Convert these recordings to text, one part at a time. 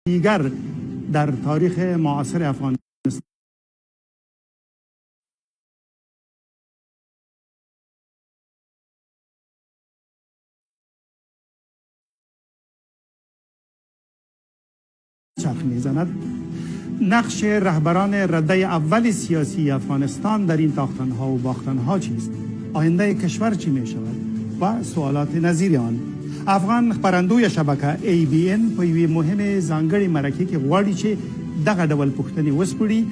دیگر در تاریخ معاصر افغانستان چرخ میزند. نقش رهبران رده اول سیاسی افغانستان در این تاختنها و باختنها چیست؟ آینده کشور چی می شود؟ و سوالات نظیر آن. افغان خبرندوی شبکه ABN په یوې مهمه ځانګړې مرکه کې غواړي چې دغه ډول پوښتنې وسپړي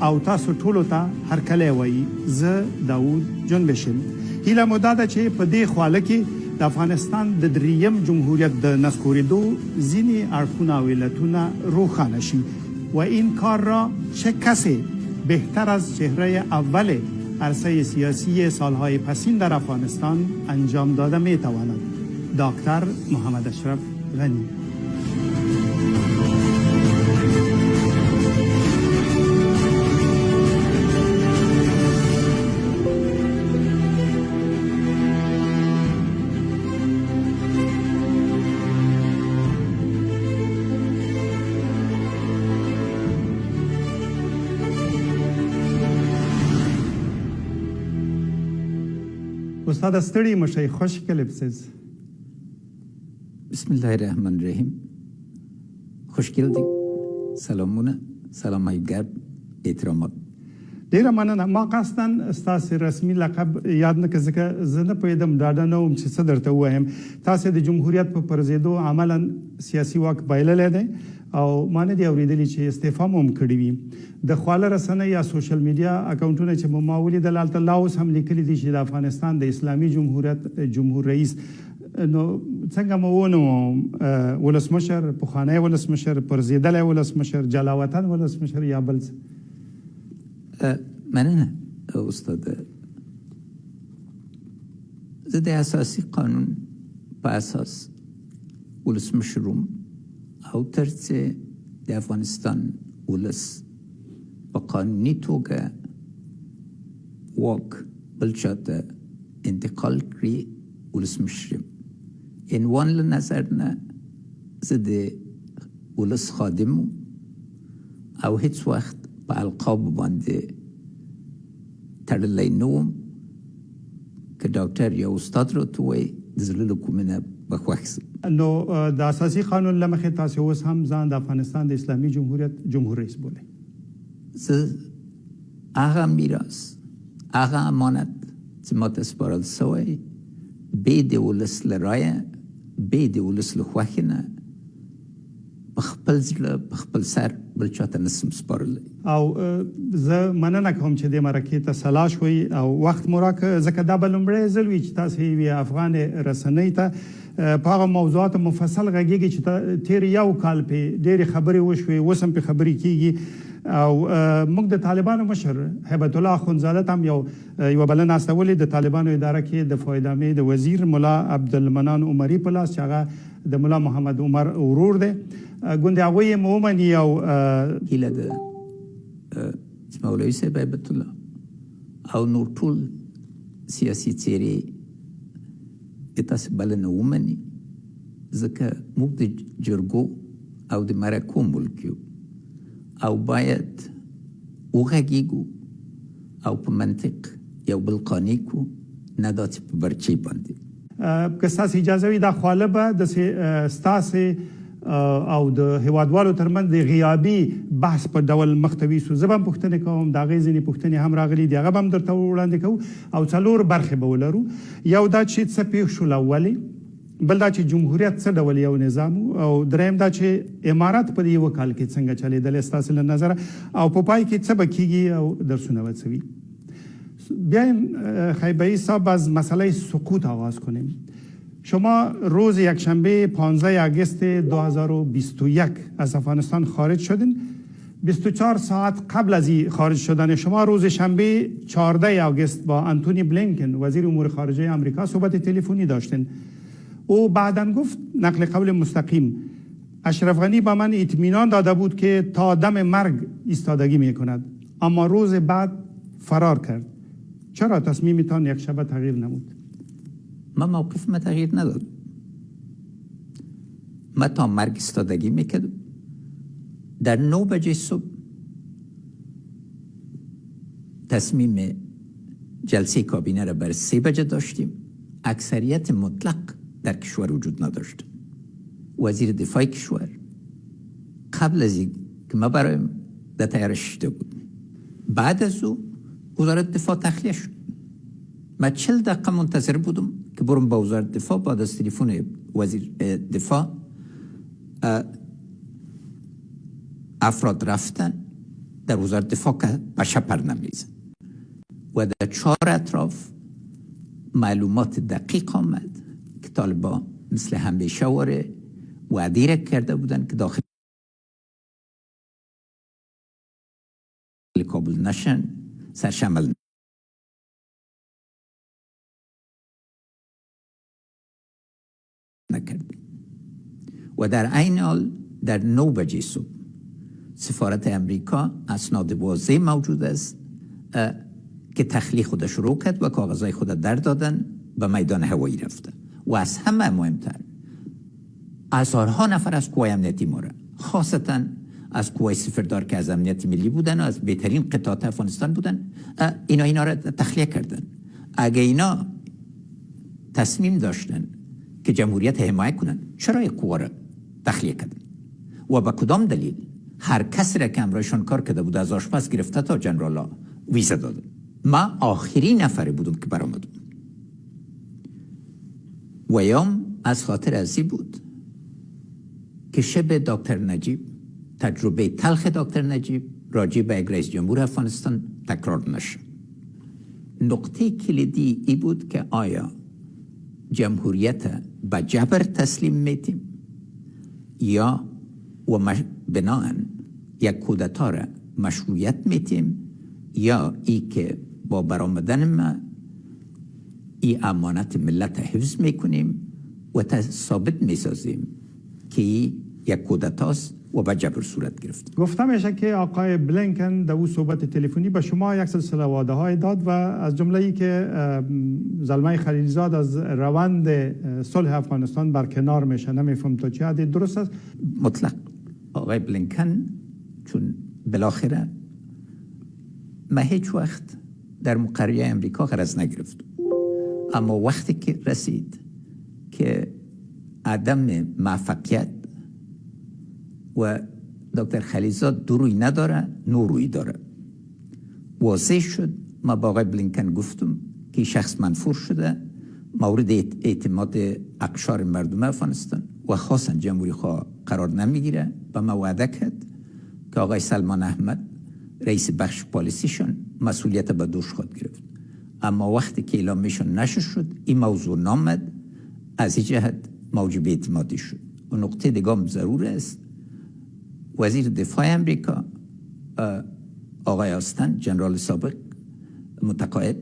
او تاسو ټولو ته هرکلی وایي. زه داود جنبشم. هیله مو دا ده چې په دې خواله کې د افغانستان د دریم جمهوریت د نسکورېدو ځینې اړخونه او علتونه روښانه شي و این کار را چه کسی بهتر از چهره اول عرصه سیاسی سالهای پسین در افغانستان انجام داده می تواند. دکتر محمد اشرف غنی. استاد ستړي مشي خوش کلیپسز. بسم الله الرحمن الرحیم. خوشگل دی. سلامونه. سلام ایگر احترامات. ډیره مننه. ما قصداً ستاسو رسمي لقب یاد نه کړم ځکه زه نه پوهېدم ډاډه نه وم چې څه درته ووایم. تاسو د جمهوریت په پرځېدو عملاً سیاسي واک بایللی دی او ما نه دي اورېدلي چې استعفا مو هم کړې وي. د خواله رسنۍ یا سوشل میډیا اکاونټونه چې ما ولیدل هلته لا اوس هم لیکلي دي چې د افغانستان د اسلامي جمهوریت جمهور رئیس نو څنګه مو ونوم ولسمشر پخوانی ولسمشر پرځېدلی ولسمشر جلاوطن ولسمشر یا بل څه؟ مننه استاد. زه د اساسي قانون په اساس ولسمشروم او ترڅه د افغانستان ولس په قانوني توګه واک بل چاته انتقال کړي ولسمشر یم. عنوان له نظر نه زه د ولس خادم او هیڅ وخت په القاب باندې تړلی نه وم. که ډاکټر یا استاد راته ووایي د زړه له کومې نه به خوښ سم. نو د اساسي قانون له مخې تاسو اوس هم ځان د افغانستان د اسلامي جمهوریت جمهور رئیس بولئ. زه هغه میراث هغه امانت چې ماته سپارل سوی بې د ولس له رایه بې د ولس له خوښې نه په خپل زړه په خپل سر بل چاته نسم سپارلی. او زه مننه کوم چې دې مرکې ته سلا شوئ او وخت مو راکړ ځکه دا به لومړی ځل وي چې تاسې یوې افغان رسنۍ ته په هغه موضوعاتو مفصل غږېږي چې تېر یو کال پې ډېرې خبرې وشوې اوس هم پې خبرې کېږي او موږ د طالبانو مشر هیبت الله اخندزاده ته هم یوه بلنه استولې د طالبانو اداره کې د فایدامې د وزیر ملا عبدالمنان عمري په لاس چې هغه د ملا محمد عمر ورور دی. ګوندې هغوی یې مو ومني او هیله ده چې مولوي صاحب هیبت الله او نور ټول سیاسي څېرې د تاسې بلنه ومني ځکه موږ د جرګو او د مرکو ملک یو او باید وغږېږو او په منطق یو بل قانع کړو نه دا چې په برچې باندې. که ستاسې اجازه وي دا خواله به داسې ستاسې او د هیوادوالو ترمنځ د غیابي بحث په ډول مخ ته ویسو. زه به هم پوښتنې کوم، د هغې ځینې پوښتنې هم راغلي دي هغه به هم درته وړاندې کوو او 4 برخې به ولرو. یو دا چې څه پېښ شول اولې، بل دا چې جمهوریت څه ډول یو نظام او دریم دا چې امارات په یو کال کې څنګه چلیدل ستاسو له نظره او په پای کې څه به کیږي او درسونه به څه وي. بیاین خیبری صاحب از مسئله سقوط آغاز کنیم. شما روز یکشنبه 15 آگوست 2021 از افغانستان خارج شدین. 24 ساعت قبل از خارج شدن شما روز شنبه 14 آگوست با آنتونی بلینکن وزیر امور خارجه آمریکا صحبت تلفنی داشتین. او بعداً گفت نقل قول مستقیم اشرف غنی با من اطمینان داده بود که تا دم مرگ ایستادگی میکند اما روز بعد فرار کرد. چرا تصمیمتان یک شبه تغییر نمود؟ من موقف تغییر نداد. من تا مرگ ایستادگی میکردم در 9 بجه صبح تصمیم جلسه کابینه را بر 3 بجه داشتیم. اکثریت مطلق در کشور وجود نداشت. وزیر دفاع کشور قبل از این که ما برایم در تیارش شده بود، بعد از او وزارت دفاع تخلیه شد. من 40 دقیقه منتظر بودم که برم با وزارت دفاع. بعد از تلفن وزیر دفاع افراد رفتن در وزارت دفاع که بشه پر نمیزن و در 4 اطراف معلومات دقیق آمد که طالبان مثل همیشه وعده کرده بودن که داخل کابل نشن، سرش عمل نکرد. و در عین حال در 9 بجه صبح سفارت امریکا اسناد واضح موجود است که تخلیه خود شروع کرد و کاغذهای خود در دادن به میدان هوایی رفته. و از همه مهمتر هزارها نفر از قوای امنیتی ما را، خاصتا از قوای سفردار که از امنیت ملی بودن و از بهترین قطعات افغانستان بودن، اینا را تخلیه کردن. اگه اینا تصمیم داشتن که جمهوریت حمایت کنن، چرا این قوا را تخلیه کردن؟ و به کدام دلیل هر کسی را که امرایشان کار کرده بود از آشپز گرفته تا جنرالا ویزا دادن؟ ما آخرین نفری بودم که برآمدم. و یام از خاطر ازی بود که شب دکتر نجیب، تجربه تلخ دکتر نجیب راجع به رئیس جمهور افغانستان تکرار نشه. نقطه کلیدی ای بود که آیا جمهوریت به جبر تسلیم میتیم یا و بناهن یک کودتا را مشروعیت میتیم، یا ای که با برآمدن ما ای امانت ملت حفظ میکنیم و ثابت میسازیم که یک کودتاست و به جبر صورت گرفت. گفته میشه که آقای بلینکن در او صحبت تلفنی به شما یک سلسله وعده های داد و از جمله ای که زلمه خلیلزاد از روند صلح افغانستان برکنار میشه. نمیفهم تا چه حد درست است؟ مطلق آقای بلینکن چون بالاخره ما هیچ وقت در مقرریه امریکا غرض نگرفت، اما وقتی که رسید که عدم موفقیت و دکتر خلیلزاد دو روی نداره، نو روی داره، واضح شد. ما با آقای بلینکن گفتم که شخص منفور شده، مورد اعتماد اقشار مردم افغانستان و خاصا جمهوری خواه قرار نمیگیره. و ما وعده کرد که آقای سلمان احمد رئیس بخش پالیسیشون مسئولیت به دوش خود گرفت. اما وقتی که اعلامشون نشر شد، این موضوع نامد، از این جهت موجب اعتمادی شد. و نقطه دیگه ضرور است، وزیر دفاع امریکا آقای آستن، جنرال سابق متقاعد،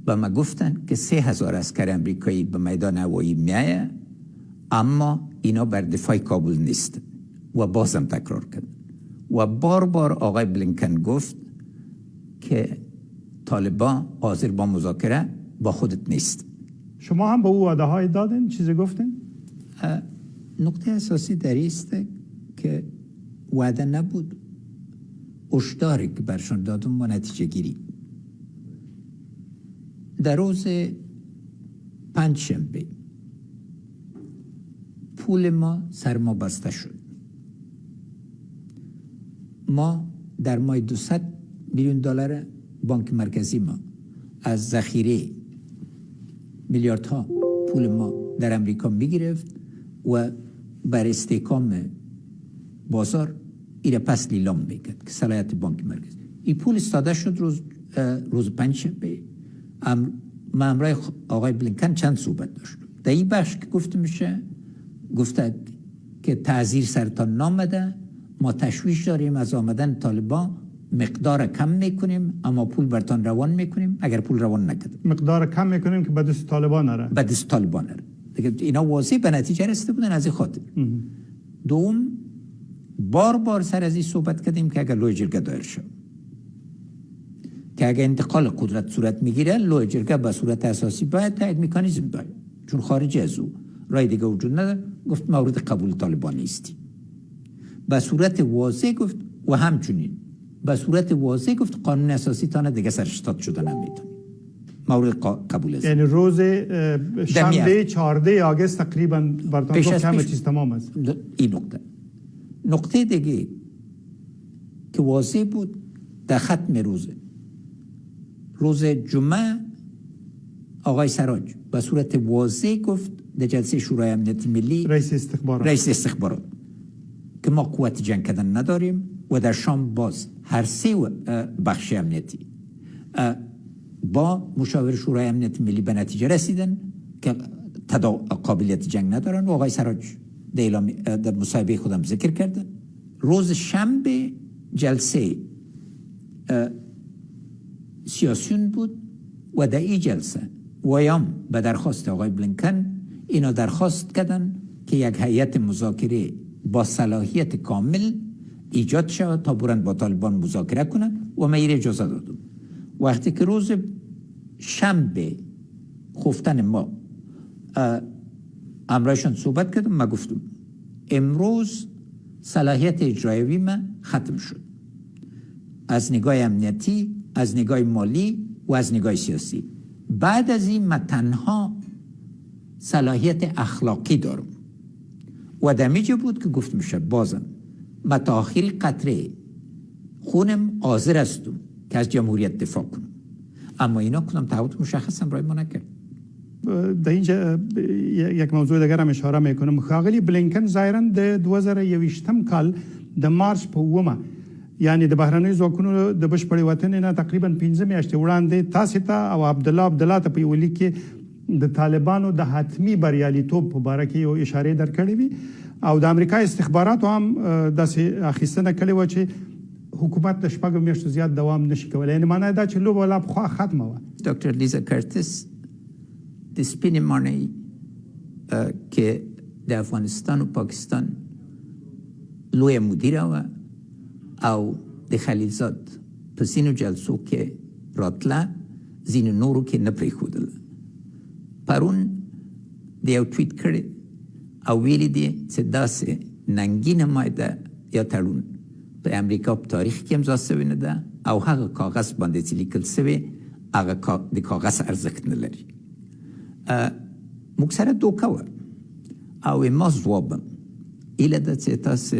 به ما گفتن که 3000 عسکر امریکایی به میدان هوایی میایه، اما اینا بر دفاع کابل نیست. و بازم تکرار کرد و بار بار آقای بلینکن گفت که طالبان حاضر با مذاکره با خودت نیست. شما هم به او وعده های دادین؟ چیزی گفتین؟ نقطه اساسی در است که وعده نبود، هشداری که برشان دادم و نتیجه گیری. در روز پنجشنبه پول ما سرما بسته شد. ما در ماه 200 میلیون دلار بانک مرکزی ما از ذخیره میلیاردها پول ما در امریکا میگرفت و بر استحکام بازار ایره پس لیلام میکرد که صلاحیت بانک مرکزی. این پول استاده شد روز پنجشنبه. ما امرای آقای بلینکن چند صحبت داشت. در این بخش که گفته میشه، گفته که تعذیر سرتان نامده، ما تشویش داریم از آمدن طالبان، مقدار کم میکنیم اما پول برتان روان میکنیم. اگر پول روان نکرد مقدار کم میکنیم که به دست طالبان نره. به دست طالبان نره. دیگه اینا واضح به نتیجه رسیده بودن از این خاطر. دوم، بار بار سر از این صحبت کردیم که اگر لوی جرگه دایر شد، که اگر انتقال قدرت صورت میگیره، لوی جرگه به صورت اساسی باید تا یک مکانیزم داره، چون خارج از او رای دیگه وجود نداره. گفت مورد قبول طالبان نیستی. به صورت واضح گفت و همچنین به صورت واضح گفت قانون اساسی تانه دیگه سرشتاد شده نمیتونی. مورد قبول است. یعنی روز شنبه 14 آگوست تقریبا برتان گفت همه چیز تمام است. این نقطه دیگه که واضح بود در ختم روز جمعه آقای سراج به صورت واضح گفت در جلسه شورای امنیت ملی رئیس استخبارات که ما قوت جنگ کردن نداریم و در شام باز هر سه بخش امنیتی با مشاور شورای امنیت ملی به نتیجه رسیدن که قابلیت جنگ ندارن و آقای سراج در مصاحبه خودم ذکر کردن. روز شنبه جلسه سیاسیون بود و در این جلسه ویام به درخواست آقای بلینکن اینا درخواست کردن که یک هیئت مذاکره با صلاحیت کامل ایجاد شود تا برن با طالبان مذاکره کنن و من این اجازه دادم. وقتی که روز شنبه خفتن ما امرایشان صحبت کردم، من گفتم امروز صلاحیت اجرایی من ختم شد از نگاه امنیتی، از نگاه مالی و از نگاه سیاسی. بعد از این من تنها صلاحیت اخلاقی دارم و دمیجه بود که گفت میشه بازم من تا آخری قطره خونم حاضر هستم که از جمهوریت دفاع کنم، اما اینا کنم تعهد مشخص هم رای ما نکرد. در اینجا یک موضوع دیگر هم اشاره میکنم. خاغلی بلینکن ظاهرا د 2021 کال د مارچ په ومه یعنی د بهرنیو ځواکونو د بشپړې وطن نه تقریبا 15 میاشتې وړاندې تاسو ته او عبدالله ته په یو لیک کې د طالبانو د حتمی بریالیتوب په باره کې یو اشاره درکړې وي او د امریکا استخباراتو هم داسې اخیستنه کړې و چې حکومت د شپږ میاشتو زیات دوام نشي کولی. یعنی معنی دا چې لوبه لا پخوا ختمه وه. دکتر لیزا کرتس د سپینې ماڼۍ که د افغانستان و پاکستان لوی مدیره وه او د خلیلزاد په ځینو جلسو کې راتله، ځینو نورو کې نه پرېښودله. پرون د یو ټویټ کړی او ویلي دي چې داسې ننګینه مایده یا تړون په امریکا په تاریخ کې امضا شوی نه ده او هغه کاغذ باندې چې لیکل شوی هغه د کاغذ ارزښت نه لري. موږ سره دوکه وه او ما ځوابم ایله ده چې تاسو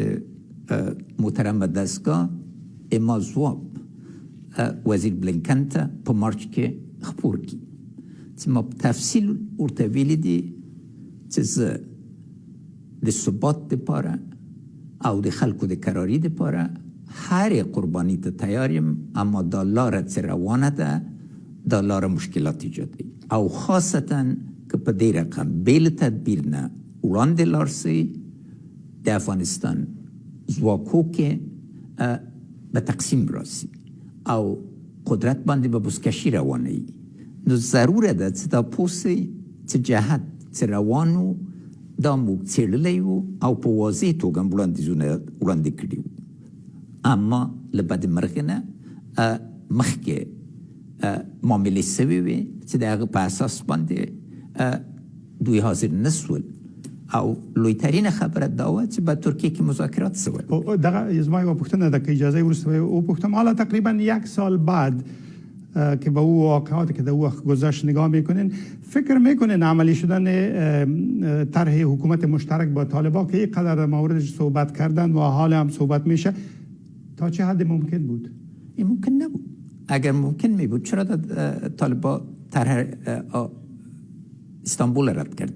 محترم دستگاه ما ځواب وزیر بلینکن ته په مارچ کې خپور کړي چې ما په تفصیل ورته ویلي دي چې زه د ثبات دپاره او د خلکو د کراري دپاره هر قربانی ته تیار یم، اما دا لاره چې روانه ده دا لاره مشکلات ایجادوي او خاصتا که په دې رقم بیل تدبیر نه وړاندې لاړ شي د افغانستان ځواکو کې به تقسیم راسي او قدرت باندې به بزکشي روانه وي، نو ضروره ده چې دا پوه شي چې جهت چې روانو دا موږ څېړلی وو او په واضح توګه وړاندیزونه وړاندې کړي وو، اما له بدمرغۍ نه مخکې معاملې شوې وې چې د هغه په اساس باندې دوی حاضر نه شول او لویترین خبره دا وه چې به ترکیه کې مذاکرات شول. دغه زما یوه پوښتنه ده که اجازه وروسته وپوښتم. حالا تقریبا 1 سال بعد که به او واقعاتی که در او وقت گذشت نگاه میکنین، فکر میکنین عملی شدن طرح حکومت مشترک با طالبان که اینقدر در موردش صحبت کردن و حال هم صحبت میشه تا چه حد ممکن بود؟ این ممکن نبود. اگر ممکن می بود چرا طالبان طرح استانبول رد کرد؟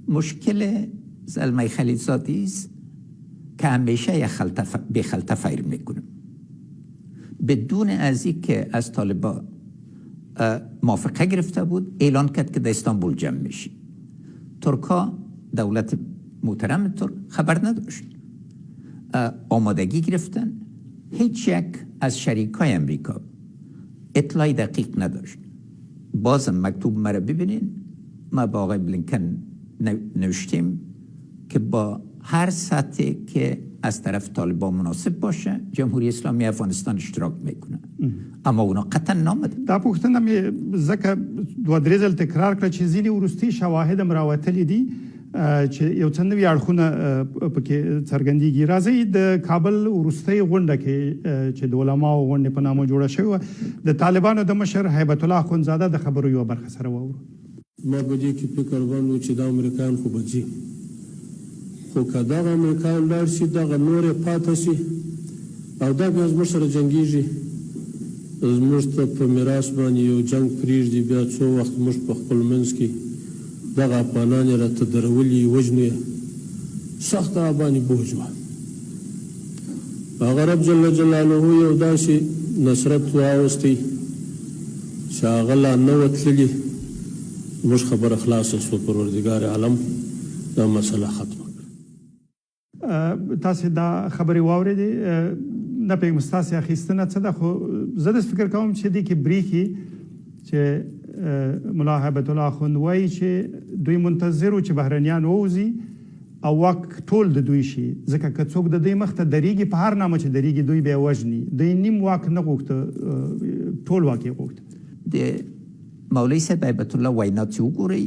مشکل زلمه خلیلزادی است که همیشه به خلطه فیر میکنه. بدون از این که از طالبان موافقه گرفته بود اعلان کرد که در استانبول جمع میشی. ترکا دولت محترم ترک خبر نداشت، آمادگی گرفتن، هیچ یک از شریکای امریکا اطلاعی دقیق نداشت. بازم مکتوب مرا ببینین، ما با آقای بلینکن نوشتیم که با هر سطحی که از طرف طالبان مناسب باشه جمهوری اسلامی افغانستان اشتراک میکنه، اما اونا قطعا نامده. دا پوښتنه مې ځکه دوه درې ځل تکرار کړه چې ځینې وروستي شواهد هم راوتلي دي چې یو څه نوي اړخونه پکې څرګندېږي. راځي د کابل وروستۍ غونډه کې چې د علماو غونډې په نامه جوړه شوې وه، د طالبانو د مشر هیبت الله اخندزاده د خبرو یوه برخه سره واورو. ما په دې کې فکر وکړ چې دا امریکایان خو به ځي، خو که دغه امریکایان لاړ شي دغه نور یې پاتې شي او دا بیا زموږ سره جنګېږي، زموږ ته په میراث باندې یو جنګ پرېږدي، بیا څو وخت موږ په خپل منځ کې دغه افغانان یې راته درولي وژني، سخته باندې بوج وه. هغه رب جل جلاله یو داسې نصرت واوستی چې هغه لا نه وه تللي، زموږ خبره خلاصه شوه، پروردګار عالم دا مسله ختمه کړه. تاسې دا خبرې واورېدې، نه پوهېږم ستاسې اخیستنه څه ده، خو زه داسې فکر کوم چې دې کې برېښي چې ملا هیبت الله اخند وایي چې دوی منتظر چې بهرنیان ووځي او واک ټول د دوی شي، ځکه که څوک د دوی مخ ته درېږي په هر نامه چې درېږي دوی بیا وژني. دوی نیم واک نه غوښته، ټول واک یې غوښته. د مولوي صاحب هیبت الله وینا چې وګورئ،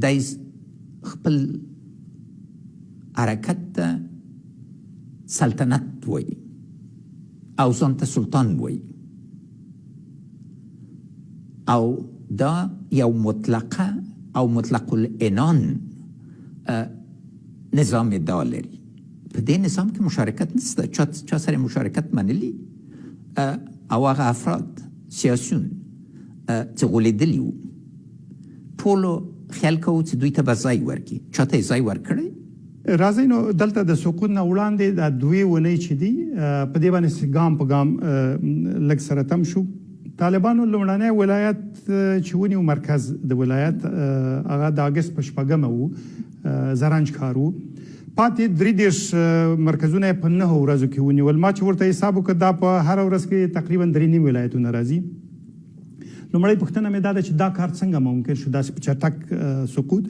دی خپل حرکت ته سلطنت وایي او ځان ته سلطان وایي، او دا یو مطلقه او مطلق العنان نظام ادعا لري. په دې نظام کې مشارکت نشته، چا سره مشارکت منلی او هغه افراد سیاسیون چې غولېدلي وو ټولو خیال کوو چې دوی ته به ځای ورکړي، چا ته یې ځای ورکړی. راځئ نو دلته د سقوط نه وړاندې دا 2 اونۍ چې دي په دې باندې ګام په ګام لږ سره تم شو. طالبانو لومړنی ولایت چې ونیو مرکز د ولایت هغه د اګست په 4 وو، زرنج ښار وو. پاتې 33 مرکزونه په 9 ورځو کې ونیول. ما چې ورته حساب وکړ دا په هر ورځ کې تقریبا 3 ولایتونه راځي. لومړی پوښتنه مې دا ده چې دا کار څنګه ممکن شو داسې په چټک سقوط؟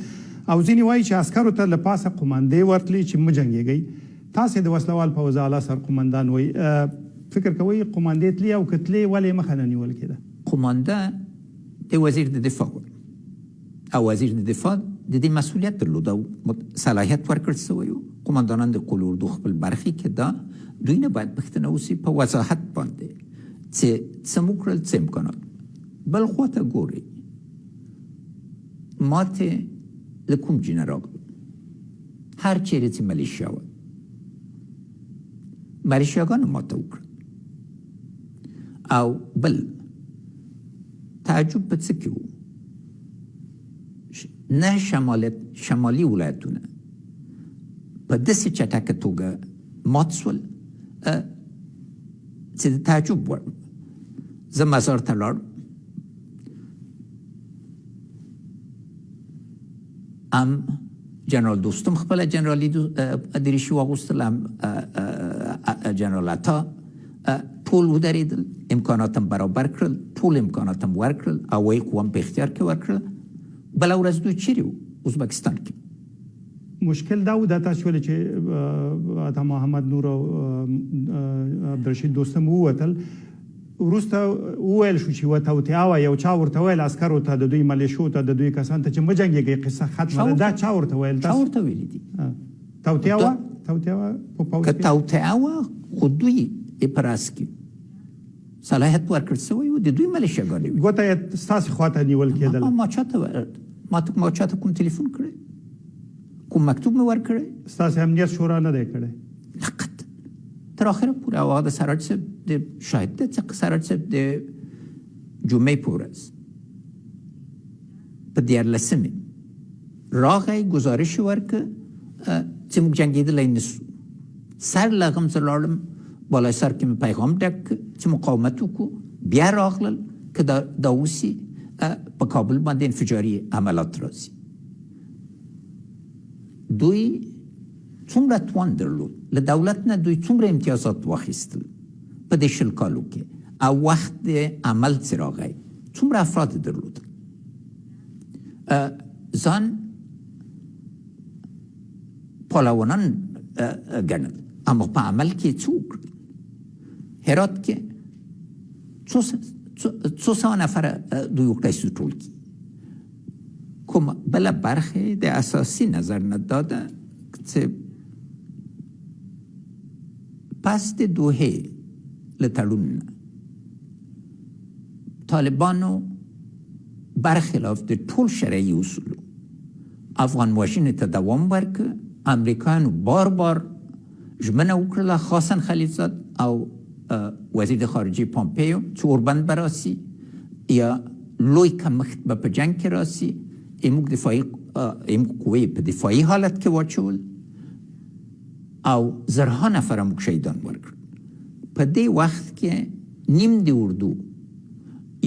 او ځینې وایي چې عسکرو ته له پاسه قومندې ورتلي چې مه جنګېږئ. تاسې د وسلوال پوځ اعلی سرقومندان وایي، فکر کوئ قومندې تلي او که تلې ولې مخه نه نیول کېده؟ قومنده د وزیر د دفاع او وزیر د دفاع د دې مسؤلیت درلود او صلاحیت ورکړل شوی و. قومندانان د قول اردو خپل برخې کې دا دوی نه باید پوښتنه وشي په وضاحت باندې چې څه مو کړل، څه امکانات. بل خوا ته ګورئ، ماتې له کوم جینه راغله؟ هر چیرې چې ملیشیا وه، ملیشیاګانو ماته وکړه. او بل تعجب په څه کې و؟ نه شمالي ولایتونه په داسې چټکه توګه مات شول چې د تعجب وړ. زه مزار ته لاړم، هم جنرال دوستم خپله جنرالي دریشي واغوستل، هم جنرال عطا، ټول ودرېدل، امکاناتم برابر کړل، ټول امکاناتم ورکړل، هوایي قوه په اختیار کې ورکړل. بله ورځ دوی چیرې وو؟ ازبکستان کې. مشکل دا و دا تاسو ویل چې عطا محمد نور او عبدالرشید دوستم ووتل، وروسته وویل شو چې یوه توطیه وه، یو چا ورته ویل عسکرو ته، د دوی ملیشو ته، د دوی کسانو ته چې مه جنګېږئ، قصه ختمه ده. دا چا ورته ویل؟ چا ورته ویلي دي؟ توطیه وه؟ توطیه وه په پوځ که کې؟ توطیه وه خو دوی یې په راس کې صلاحیت ورکړل شوی و، د دوی ملیشیاګانې وې. ګوته یې ستاسې خواته نیول کېدل؟ ما چاته کوم تلیفون کړی، کوم مکتوب مې ورکړی؟ ستاسې امنیت شورا نه دی کړی؟ فقط تر آخره پورې. او هغه د سراج صاحب د شاهد دی چې سراج صاحب د جمعې په ورځ په 14 راغی، ګزارش یې ورکړ چې موږ جنګېدلی نسو. سر له هغه زه لاړم، بالای سر کې مې پیغام ډک کړ چې مقاومت وکړو. بیا راغلل که دا اوسي په کابل باندې انفجاري عملات راځي. دوی څومره توان درلود، له دولت نه دوی څومره امتیازات واخیستل په دې 20 کالو کې، او وخت د عمل چې راغی څومره افراد درلودل. ځان پهلوانان ګڼل، اما په عمل کې څه وکړل؟ هرات کې څو سوه نفره دوی وکړی شو ټول کې. کوم بل برخه د اساسی نظر نه داده چې پس د دوحه لتړون طالبانو برخلاف د ټول شرعي اصولو افغان وژنې ته دوام ورکړ. امریکایانو بار بار ژمنه وکړله، خاصا خلیلزاد او وزیر خارجه پامپیو چې اوربند به راسي یا لوی کمښت به په جنگ کې راسي، ایموږ قوې په دفاعي حالت کې واچول او زرها نفر موږ شهیدان ورکړل. په دې وخت کې نیم د اردو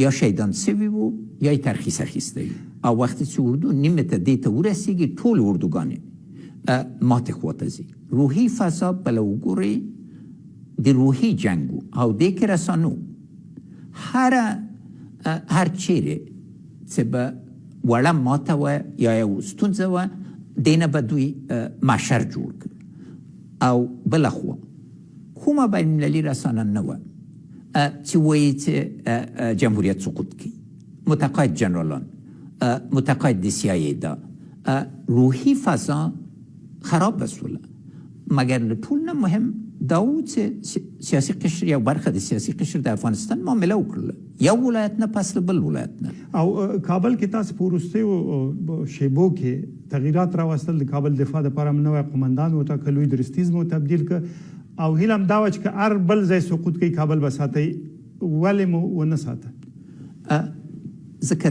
یا شهیدان سوي وو یا یې ترخیص اخیستی وي او وقتی چې اردو نیمه ته دې ته ورسیږي ټول اردوګانې ماتې خواته ځي. روحي فضا بله وګورئ د روحي جنګ او دې کې رسانو هر چیرې چې به وړه ماته وه یا یو ستونزه وه دې نه به دوی محشر جوړ کړ. او بله خوا کومه بین المللي رسانه نه وه چې وایي چې جمهوریت سقوط کوي، متقاعد جنرالان، متقاعد د CIA دا روحي فضا خراب بسوله. مگر له ټول نه مهم دا و چې سیاسي قشر یا برخه د سیاسي قشر د افغانستان معامله وکړله، یو ولایت نه پس له بل ولایت نه. او کابل کې تاسو په وروستیو شیبو کې تغییرات راوستل، د کابل دفاع لپاره نوی قومندان وټاکل، لوی درستیزم تبدیل کړ او هیله هم دا وه چې هر بل ځای سقوط کوي کابل به ساتئ، ولې مو ونه ساته؟ ځکه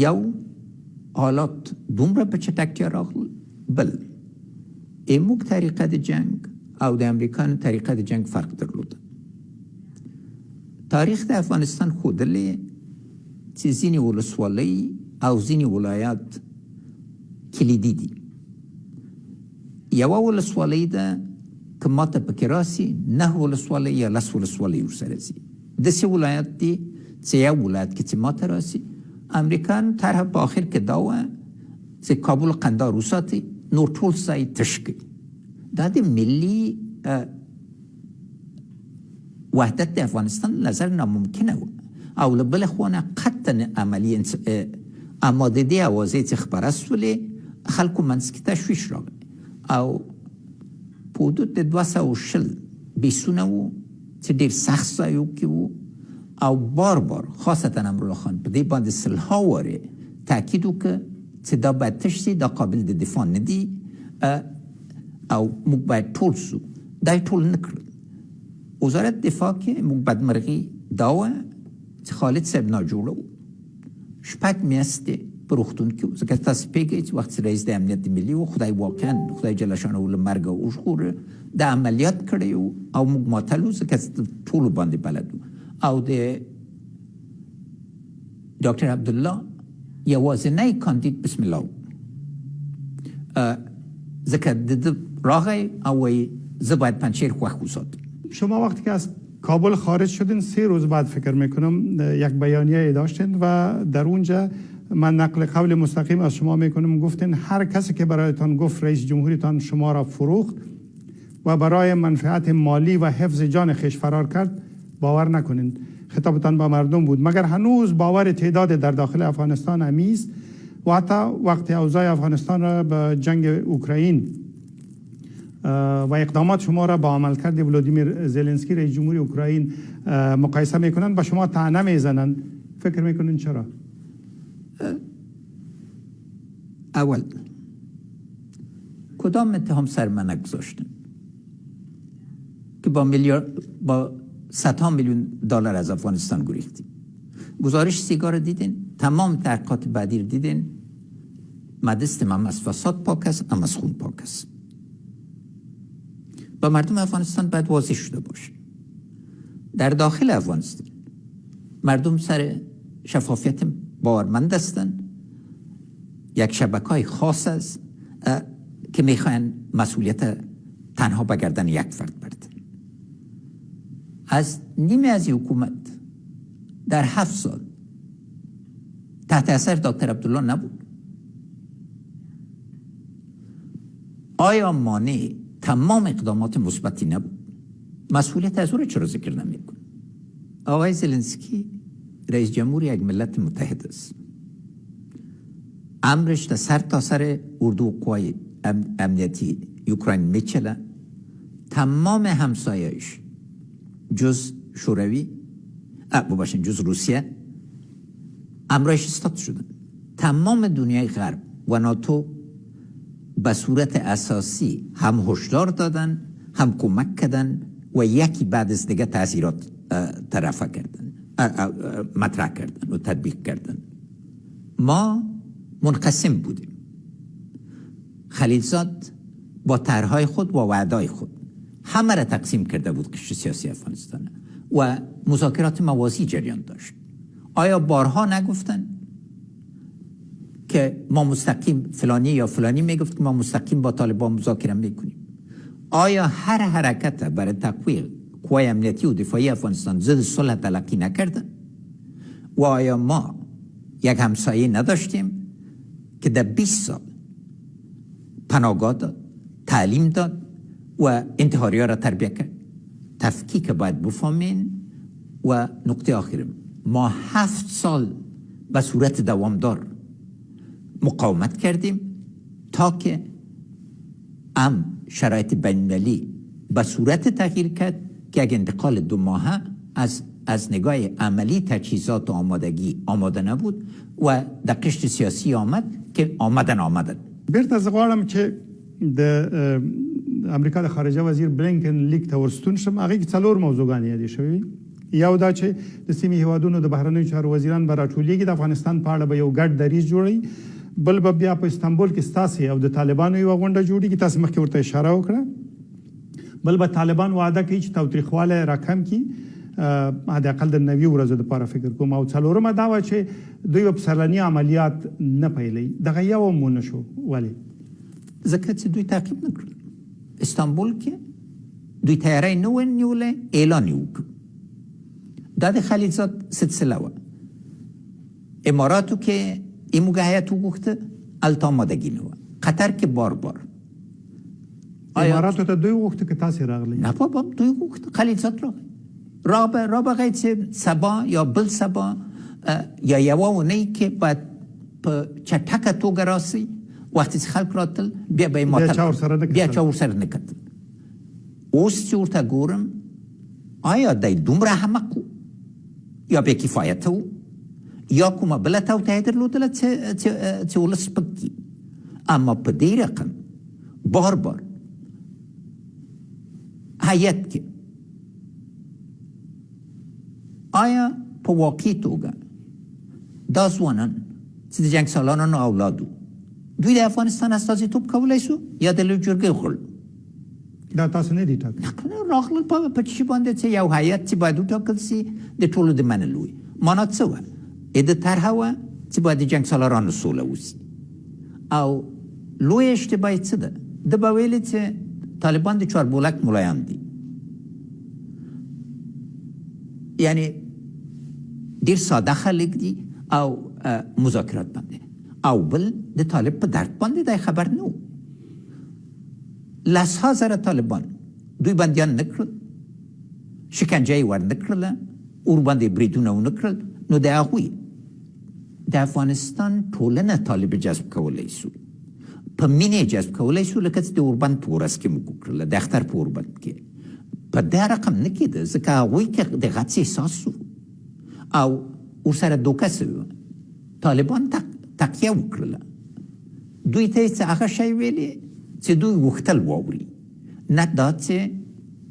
یو حالات دومره په چټکتیا راغلل، بل ایموږ طریقه د جنگ او د امریکانو طریقه د جنگ فرق درلوده. تاریخ د افغانستان ښودلی چې ځینې ولسوالۍ او ځینې ولایات کلیدي دي. یوه ولسوالۍ ده که ماته پکې راسي 9 ولسوالۍ یا 10 ولسوالۍ ورسره ځي. داسې ولایت دي چې یو ولایت کې چې ماته راسي امریکایانو طرح په آخر کې دا وه چې کابل قندار وساتي، نور ټول ځای تش کړي. دا د ملي وحدت د افغانستان نظر ناممکنه و او له بلې خوا نه قطعا عملي اما د دې اوازې چې خپره سولې خلکو منځ کې تشویش راغی او په حدود د 220 بیسونه و چې ډېر سخت ځایو کې و او بار بار خاصتا امرالله خان په دې باندې سلها وارې تاکید وکړ چې دا باید تش سي، دا قابل د دفاع نه دي او موږ باید ټول سو. دا یې ټول نه کړل. وزارت دفاع کې موږ بدمرغي دا وه چې خالد صاحب ناجوړه و، 6 میاشتې په روغتون کې و. ځکه تاسو پوهېږئ چې وخت رئیس د امنیت ملي و، خدای واقعا خدای جل شانه له مرګه وژغوره، د عملیات کړی و او موږ ماتلو ځکه ټولو باندې بلد و. او د ډاکټر عبدالله یوازینی کاندید بسم الله ځکه د راغی او وی زه باید پنجشیر خوښ وساتم. شما وقتی که از کابل خارج شدین 3 روز بعد فکر میکنم یک بیانیه داشتین و در اونجا من نقل قول مستقیم از شما میکنم، گفتین هر کسی که برایتان گفت رئیس جمهوریتان شما را فروخت و برای منفعت مالی و حفظ جان خویش فرار کرد باور نکنین. خطابتان با مردم بود، مگر هنوز باور تعداد در داخل افغانستان همی است و حتی وقتی اوضاع افغانستان را به جنگ اوکراین و اقدامات شما را با عملکرد ولادیمیر زلنسکی رئیس جمهوری اوکراین مقایسه میکنن، با شما طعنه میزنن، فکر میکنین چرا؟ اول کدام اتهام سر من نگذاشتن که با صدها میلیون دلار از افغانستان گریختیم؟ گزارش سیگار دیدین، تمام تحقیقات بعدی رو دیدین، مدستم هم از فساد پاک است، هم از خون پاک است. با مردم افغانستان باید واضح شده باشه. در داخل افغانستان مردم سر شفافیت باورمند هستن، یک شبکه‌های خاص است که میخواین مسئولیت تنها به گردن یک فرد بردن. از نیمه از حکومت در 7 سال تحت اثر دکتر عبدالله نبود. آیا مانع تمام اقدامات مثبتی نبود؟ مسئولیت از او را چرا ذکر نمی‌کنه؟ آقای زلنسکی رئیس جمهور یک ملت متحد است. امرش در سر تا سر اردو و قوای امنیتی اوکراین میچله. تمام همسایه‌اش جز شوروی ببخشید جز روسیه امرش استاد شدن. تمام دنیای غرب و ناتو به صورت اساسی هم هشدار دادن، هم کمک کردن و یکی بعد از دیگه تاثیرات طرفه کردن، مطرح کردن و تطبیق کردن. ما منقسم بودیم. خلیلزاد با طرحهای خود و وعدهای خود همه را تقسیم کرده بود قشر سیاسی افغانستان و مذاکرات موازی جریان داشت. آیا بارها نگفتن که ما مستقیم فلانی یا فلانی میگفت که ما مستقیم با طالبان مذاکره میکنیم؟ آیا هر حرکت برای تقویت قوای امنیتی و دفاعی افغانستان ضد صلح تلقی نکردن؟ و آیا ما یک همسایه نداشتیم که در 20 سال پناهگاه داد، تعلیم داد و انتحاری‌ها را تربیت کرد؟ تفکیک باید بفهمین. و نقطه آخرم، ما 7 سال به صورت دوامدار مقاومت کردیم تا که شرایط بین‌المللی به صورت تغییر کرد که اگه انتقال 2 ماهه از نگاه عملی تجهیزات و آمادگی آماده نبود و در قشر سیاسی آمد که آمدن. بیرته زه غواړم چې د امریکا د خارجه وزیر بلینکن لیک ته ورستون شم. هغه کې 4 موضوعګانې یادې شوي. یو دا چې د سیمې هیوادونو د بهرنیو چارو وزیران به راټولیږي، د افغانستان په اړه به یو ګډ دریځ جوړوي. بل به بیا په استانبول کې ستاسې او د طالبانو یوه غونډه جوړېږي، تاسې مخکې ورته اشاره وکړه. بل به طالبان وعده کوي چې تاوتریخوالی راکم کړي، حداقل د 90 ورځو دپاره فکر کوم. او څلورمه دا وه چې دوی به پسرلني عملیات نه پیلوي. دغه یو هم ونه شو. ولې؟ ځکه چې دوی تعقیب نه کړل. استانبول کې دوی تیاری نه و نیولی، اعلان یې وکړ. دا د خلیلزاد سلسله وه. اماراتو کې این موقع هیئت وغوښته، هلته آمادګي نه وه. قطر کې بار اماراتو ته دوی وغوښته که تاسې راغلی؟ نه بابا، دوی وغوښته، خلیلزاد راغی. را بغیر چې سبا یا بل سبا یا یوه اونۍ کې باید په چټکه توګه راسي. وقتی چې خلک راتل بیا به یې چا ورسره نه کتل. اوس چې ورته ګورم آیا دی دومره احمق و یا بې کفایته و یا کومه بله توطیه درلودله چې ولس سپک کړي. اما په دې رقم بار هیئت کې آیا په واقعي توګه دا ځوانان چې د جنګ سالارانو اولادو دوی د افغانستان استازیتوب کولی شو یا د لویې جرګې غړو؟ دا تاسو نه دي ټاکلي. راغلل په چی باندې چې یو هیئت چې باید وټاکل سي د ټولو د منلو وي. معنا څه وه؟ د طرحه وه چې باید د جنګ سالارانو سوله وسي. او لوی اشتباه څه ده؟ ده به ویلې چې طالبان د چاربولک ملایان دي. یعنی ډېر ساده خلک دي او مذاکرات باندې. او بل د طالب په درد باندې دی خبر نه و. لسها زره طالبان دوی بندیان نه کړل، شکنجه یې ور نه کړله، ور باندې بریدونه ونه کړل. نو د هغوی د افغانستان ټولنه طالب جذب کولی شو، په مینې جذب کولی شو، لکه چې د اوربند په ورځ کې موږ وکړله، د اختر په اوربند کې. په دې رقم نه کېده ځکه هغوی کې د غڅ احساس و او ورسره دوکه سوي وه. طالبان تقیه وکړله. دوی ته یې څه هغه شی ویلې چې دوی غوښتل واوري، نه دا چې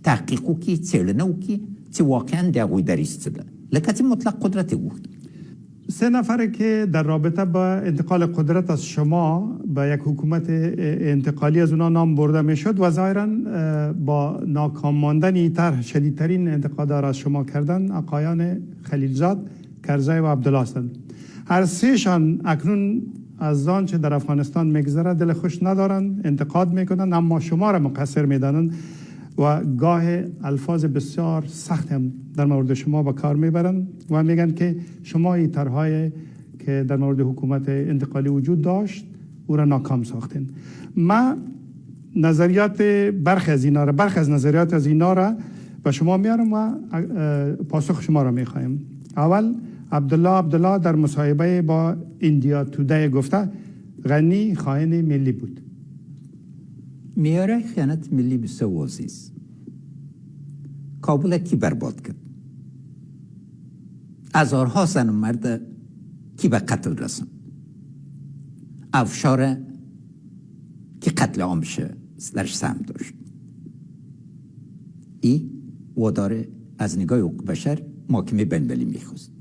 تحقیق وکړي، څېړنه وکړي چې واقعا د هغوی دریځ څه ده، لکه چې مطلق قدرت یې غوښت. 3 نفره که در رابطه با انتقال قدرت از شما به یک حکومت انتقالی از اونا نام برده می شد و ظاهرا با ناکام ماندن این طرح شدیدترین انتقادها را از شما کردن آقایان خلیلزاد، کرزی و عبدالله هستند. هر سهشان اکنون از آنچه در افغانستان میگذره دل خوش ندارند، انتقاد میکنند، اما شما را مقصر میدانند و گاه الفاظ بسیار سخت هم در مورد شما به کار میبرند و میگن که شما این طرح‌های که در مورد حکومت انتقالی وجود داشت او را ناکام ساختین. ما نظریات برخی از نظریات از اینا را به شما میارم و پاسخ شما را میخوایم. اول عبدالله در مصاحبه با ایندیا تودی گفته غنی خائن ملی بود. میاره خیانت ملی بسیار واضح است. کابل کی برباد کرد؟ هزارها زن و مرد کی به قتل رساند؟ افشار که قتل عام شه درش سهم داشت. این واداره از نگاه حقوق بشر محاکمه بین‌المللی میخواست.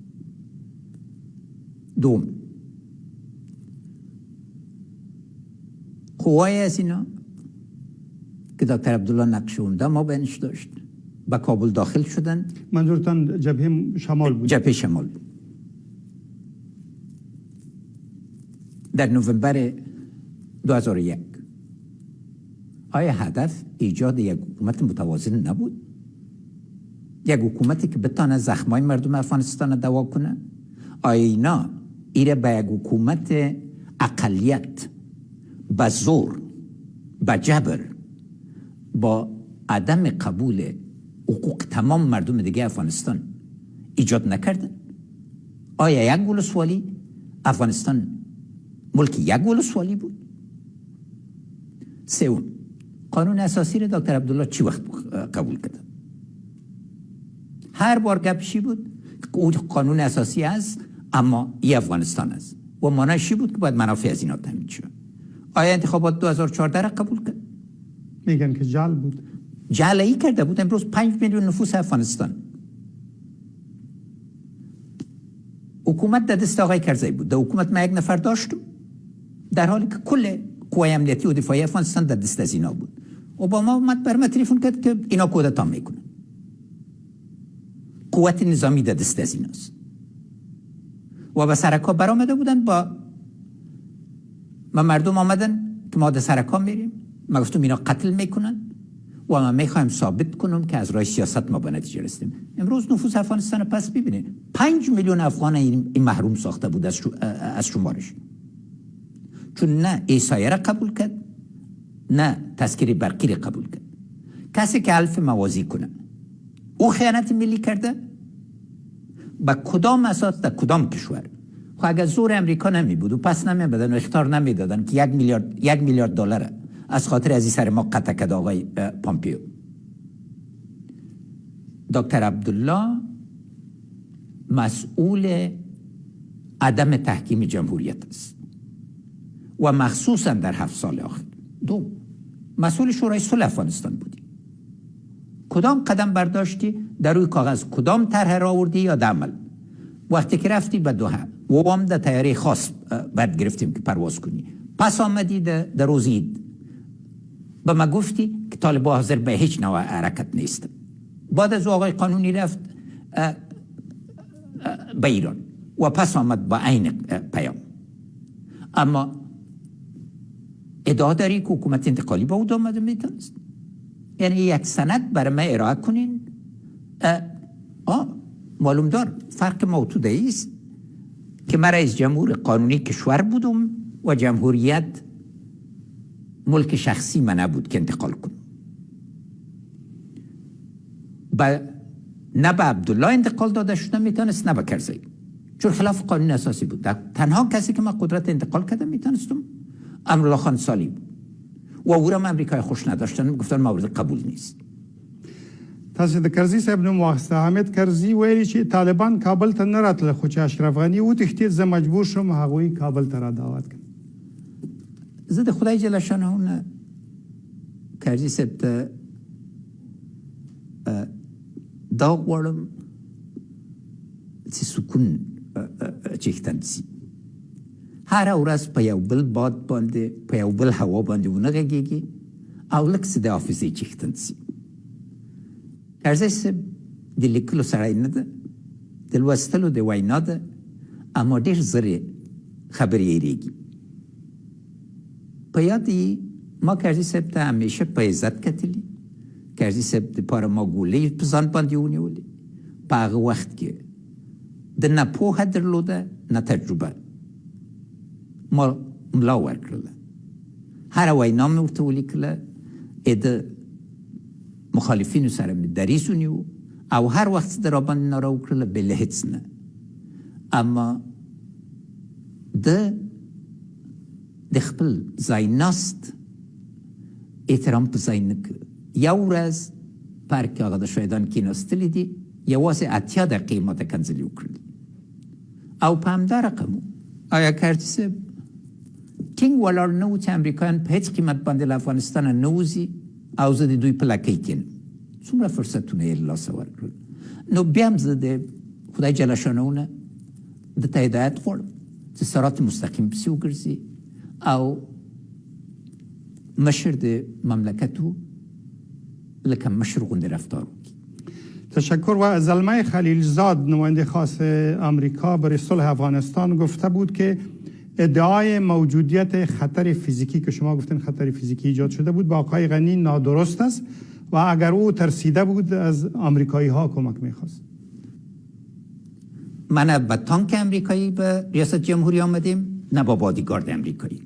دوم، قوای از اینا که دکتر عبدالله نقش اونده ما بینش داشت به کابل داخل شدن. منظورتان جبهه شمال بود؟ جبهه شمال بود. در نوامبر 2001 آیا هدف ایجاد یک حکومت متوازن نبود؟ یک حکومتی که بتانه زخمای مردم افغانستان دوا کنه؟ آیا اینا ایره به یک حکومت اقلیت با زور، با جبر، با عدم قبول حقوق تمام مردم دیگه افغانستان ایجاد نکردن؟ آیا یک ولسوالی افغانستان ملک یک ولسوالی بود؟ سوم، قانون اساسی رو دکتر عبدالله چی وقت قبول کرد؟ هر بار گپشی بود که او قانون اساسی است اما ای افغانستان است و معنیش بود که باید منافع از اینا تامین شه. آیا انتخابات 2014 را قبول کرد؟ میگن که جعل بود. جعلی کرده بود. امروز 5 میلیون نفوس افغانستان. حکومت در دست آقای کرزی بود. در حکومت من یک نفر داشتم در حالی که کل قوای امنیتی و دفاعی افغانستان در دست از اینا بود. اوباما اومد بر من تلفن کرد که اینا کودتا میکنن. قوت نظامی در دست از ایناست. و به سرکا برآمده بودن با مردم آمدن که ما در سرکا میریم. ما گفتم اینا قتل میکنن و ما میخوایم ثابت کنم که از راه سیاست ما به نتیجه رسیدیم. امروز نفوس افغانستان پس ببینید 5 میلیون افغان این محروم ساخته بود از شمارش، چون نه ایسایه را قبول کرد نه تذکره برقی را قبول کرد. کسی که حلف موازی کنه او خیانت ملی کرده با کدام اساس در کدام کشور؟ خب اگر زور امریکا نمی بود و پس نمی بدن و اختار نمی دادن که 1 میلیارد دلار از خاطر از این سر ما قطع کرد آقای پامپیو. دکتر عبدالله مسئول عدم تحکیم جمهوریت است و مخصوصا در 7 سال آخر. دو، مسئول شورای صلح افغانستان بودی. کدام قدم برداشتی؟ در روی کاغذ کدام طرح را آوردی یا در عمل؟ وقتی که رفتی به دوحه و هم در طیاره خاص بعد گرفتیم که پرواز کنی، پس آمدی در روز عید به ما گفتی که طالبان حاضر به هیچ نوع حرکت نیست. بعد از آقای قانونی رفت به ایران و پس آمد با عین پیام. اما ادعا داری که حکومت انتقالی با او آمده میتونست؟ یعنی یک سند برای من ارائه کنین؟ معلوم دار فرق موجوده است که من رئیس جمهور قانونی کشور بودم و جمهوریت ملک شخصی من نبود که انتقال کنم. نه به عبدالله انتقال داده شده میتونست نه به کرزی، چون خلاف قانون اساسی بود. تنها کسی که من قدرت انتقال کرده میتونستم امرالله خان سالی بود و او را امریکای خوش نداشتن، گفتن مورد قبول نیست. تاسو د کرزي صاحب نوم واخسته. حامد کرزي ویلي چې طالبان کابل ته نه راتله، خو چې اشرف غني وتښتېد زه مجبور شوم هغوی کابل ته را دعوت کړم. زه د خدای جل شانه نه کرزي صاحب ته دا غواړم چې سکون چیښتن شي. هر ورځ په یو بل باد باندې په یو بل هوا باندې ونه غږېږي او لږ څه د حافظې چیښتن شي. کرزی صاحب د لیکلو سړی نه ده، د لوستلو د وینا ده، اما ډېر زر خبرې یېرېږي. په یاد ما کرزی صاحب ته همیشه په عزت کتلي. کرزی صاحب دپاره ما ګولۍ په ځان باندې ونیولې. په هغه وخت کې د نه پوهه درلوده نه تجربه. ما ملا ورکړله، هره وینا مې ورته ولیکله، د مخالفینو سره مې دریس ونیو او هر وخت چې را باندې ناره وکړله بله هېڅ نه. اما د د خپل ځای ناست احترام په ځای نه کړ. یو ورځ پارک کې هغه د شهیدان کېناستلي دي، یوازې 80 دقیقې ماته کنځلې وکړلې او په همدا رقم آیا کارتي صاحب ټینګ ولاړ نه و چې امریکایان په هېڅ قیمت باندې له افغانستانه نه وځي او زه د دوی په لکۍ کېنم. څومره فرصتونه یې له لاسه ورکړل. نو بیا هم زه د خدای جل شانه نه دته هدایت غواړم چې صراط مستقیم پسې وګرځي او مشر د مملکتو لکه مشر غوندې رفتار وکړي. تشکر. و زلمه خلیلزاد نماینده خاص آمریکا برای صلح افغانستان گفته بود که ادعای موجودیت خطر فیزیکی که شما گفتین خطر فیزیکی ایجاد شده بود با آقای غنی نادرست است و اگر او ترسیده بود از آمریکایی ها کمک میخواست. من نه با تانک امریکایی به ریاست جمهوری آمدیم نه با بادیگارد امریکایی،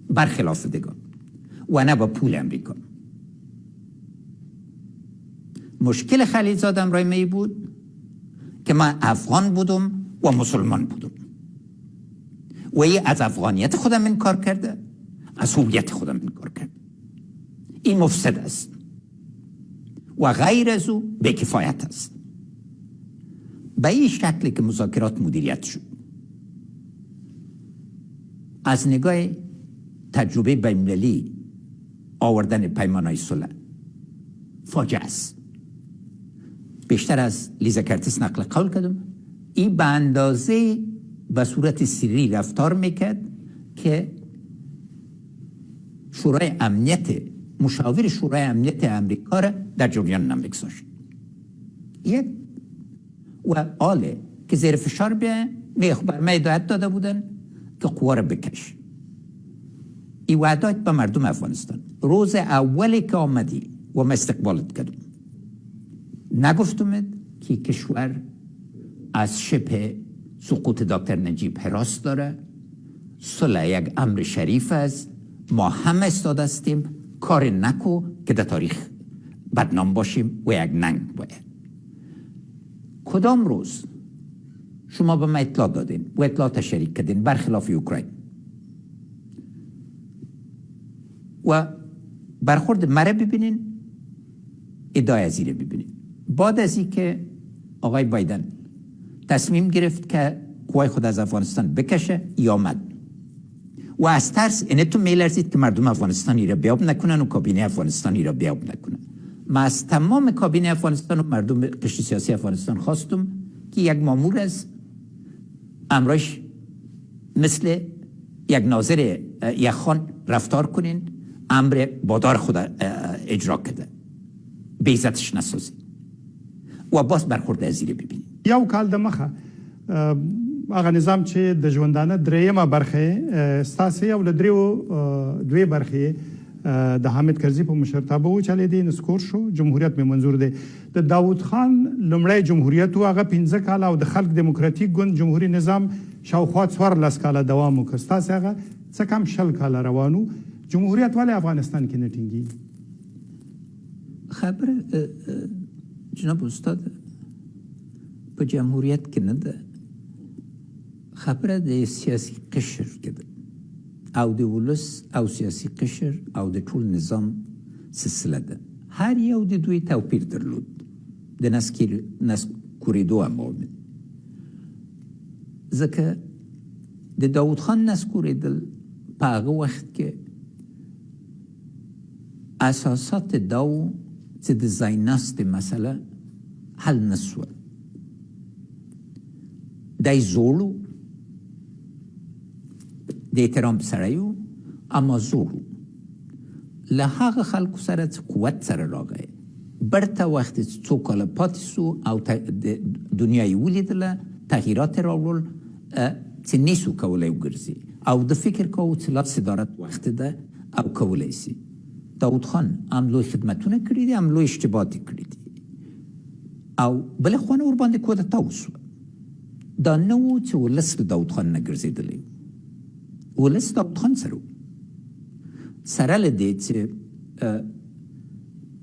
برخلاف دیگر، و نه با پول امریکا. مشکل خلیلزاد امرای می بود که من افغان بودم و مسلمان بودم و ای از افغانیت خودم انکار کرده، از هویت خودم انکار کرده. این مفسد است و غیر از او بی‌کفایت است. به این شکلی که مذاکرات مدیریت شد از نگاه تجربه بین‌المللی آوردن پیمان‌های صلح فاجعه است. بیشتر از لیزا کرتیس نقل قول کردم این به اندازه به صورت سری رفتار میکرد که شورای امنیت مشاور شورای امنیت امریکا را در جریان نمیگذاشت. یک و آله که زیر فشار بیه بر هدایت داده بودن که قوا را بکش. این وعدات به مردم افغانستان روز اولی که آمدی و ما استقبالت کردم نگفتم که کشور از شبه سقوط دکتر نجیب حراس داره، صلح یک امر شریف است، ما هم استاد هستیم، کار نکو که در تاریخ بدنام باشیم و یک ننگ باید. کدام روز شما به ما اطلاع دادین و اطلاعات شریک کردین برخلاف اوکراین و برخورد مره ببینین، ادعای ازیره ببینین. بعد از این که آقای بایدن تصمیم گرفت که قوای خود از افغانستان بکشه یا آمد و از ترس اینتون میلرزید که مردم افغانستانی را بیاب نکنن و کابینه افغانستانی را بیاب نکنن. من از تمام کابینه افغانستان و مردم قشر سیاسی افغانستان خواستم که یک مامور از امرش مثل یک ناظر یک خان رفتار کنین، امر بادار خود اجرا کرده، بیزتش نسازی و باز برخورد ازیره ببینید. یو کال د مخه هغه نظام چې د ژوندانه دریمه برخه ستاسو یو له دوی برخه د حامد کرزي په مشرتابه و چلې دي نسکور شو جمهوریت به منظور دی. د داوود خان لمړی جمهوریت هغه 15 کال او د خلق دموکراتیک ګوند جمهوریت نظام شاوخوا 14 کال دوام وکړ. ستاسو هغه څه کم 10 کال روانو جمهوریت ولې افغانستان کې نه ټینګي؟ خبر جناب استاد په جمهوریت کې نه ده، خبره د سیاسي قشر کې ده او د ولس او سیاسي قشر او د ټول نظام سلسله ده. هر یو د دوی توپیر درلود، د نسکورېدو عوامل. ځکه د داود خان نسکورېدل په هغه وخت کې اساسات دا و چې د ځایناستې مسله حل نه سوه. دی زوړ د احترام سړی و اما زوړ له هغه خلکو سره چې قوت سره راغی برته وخت چې څو کاله پاتې سو او دنیا یې ولیدله تغییرات راوړل چې نیسو کولی وګرځي او د فکر کوو چې لا صدارت وخت ده او کولی سي. داود خان هم لوی خدمتونه کړي دي، هم لوی اشتباهات کړي دي او بله خوا نه ورباندې کودتا وسوه. دا نه و چې ولس له داود خان نه ګرځېدلی، ولس داود خان سره و، سره له دې چې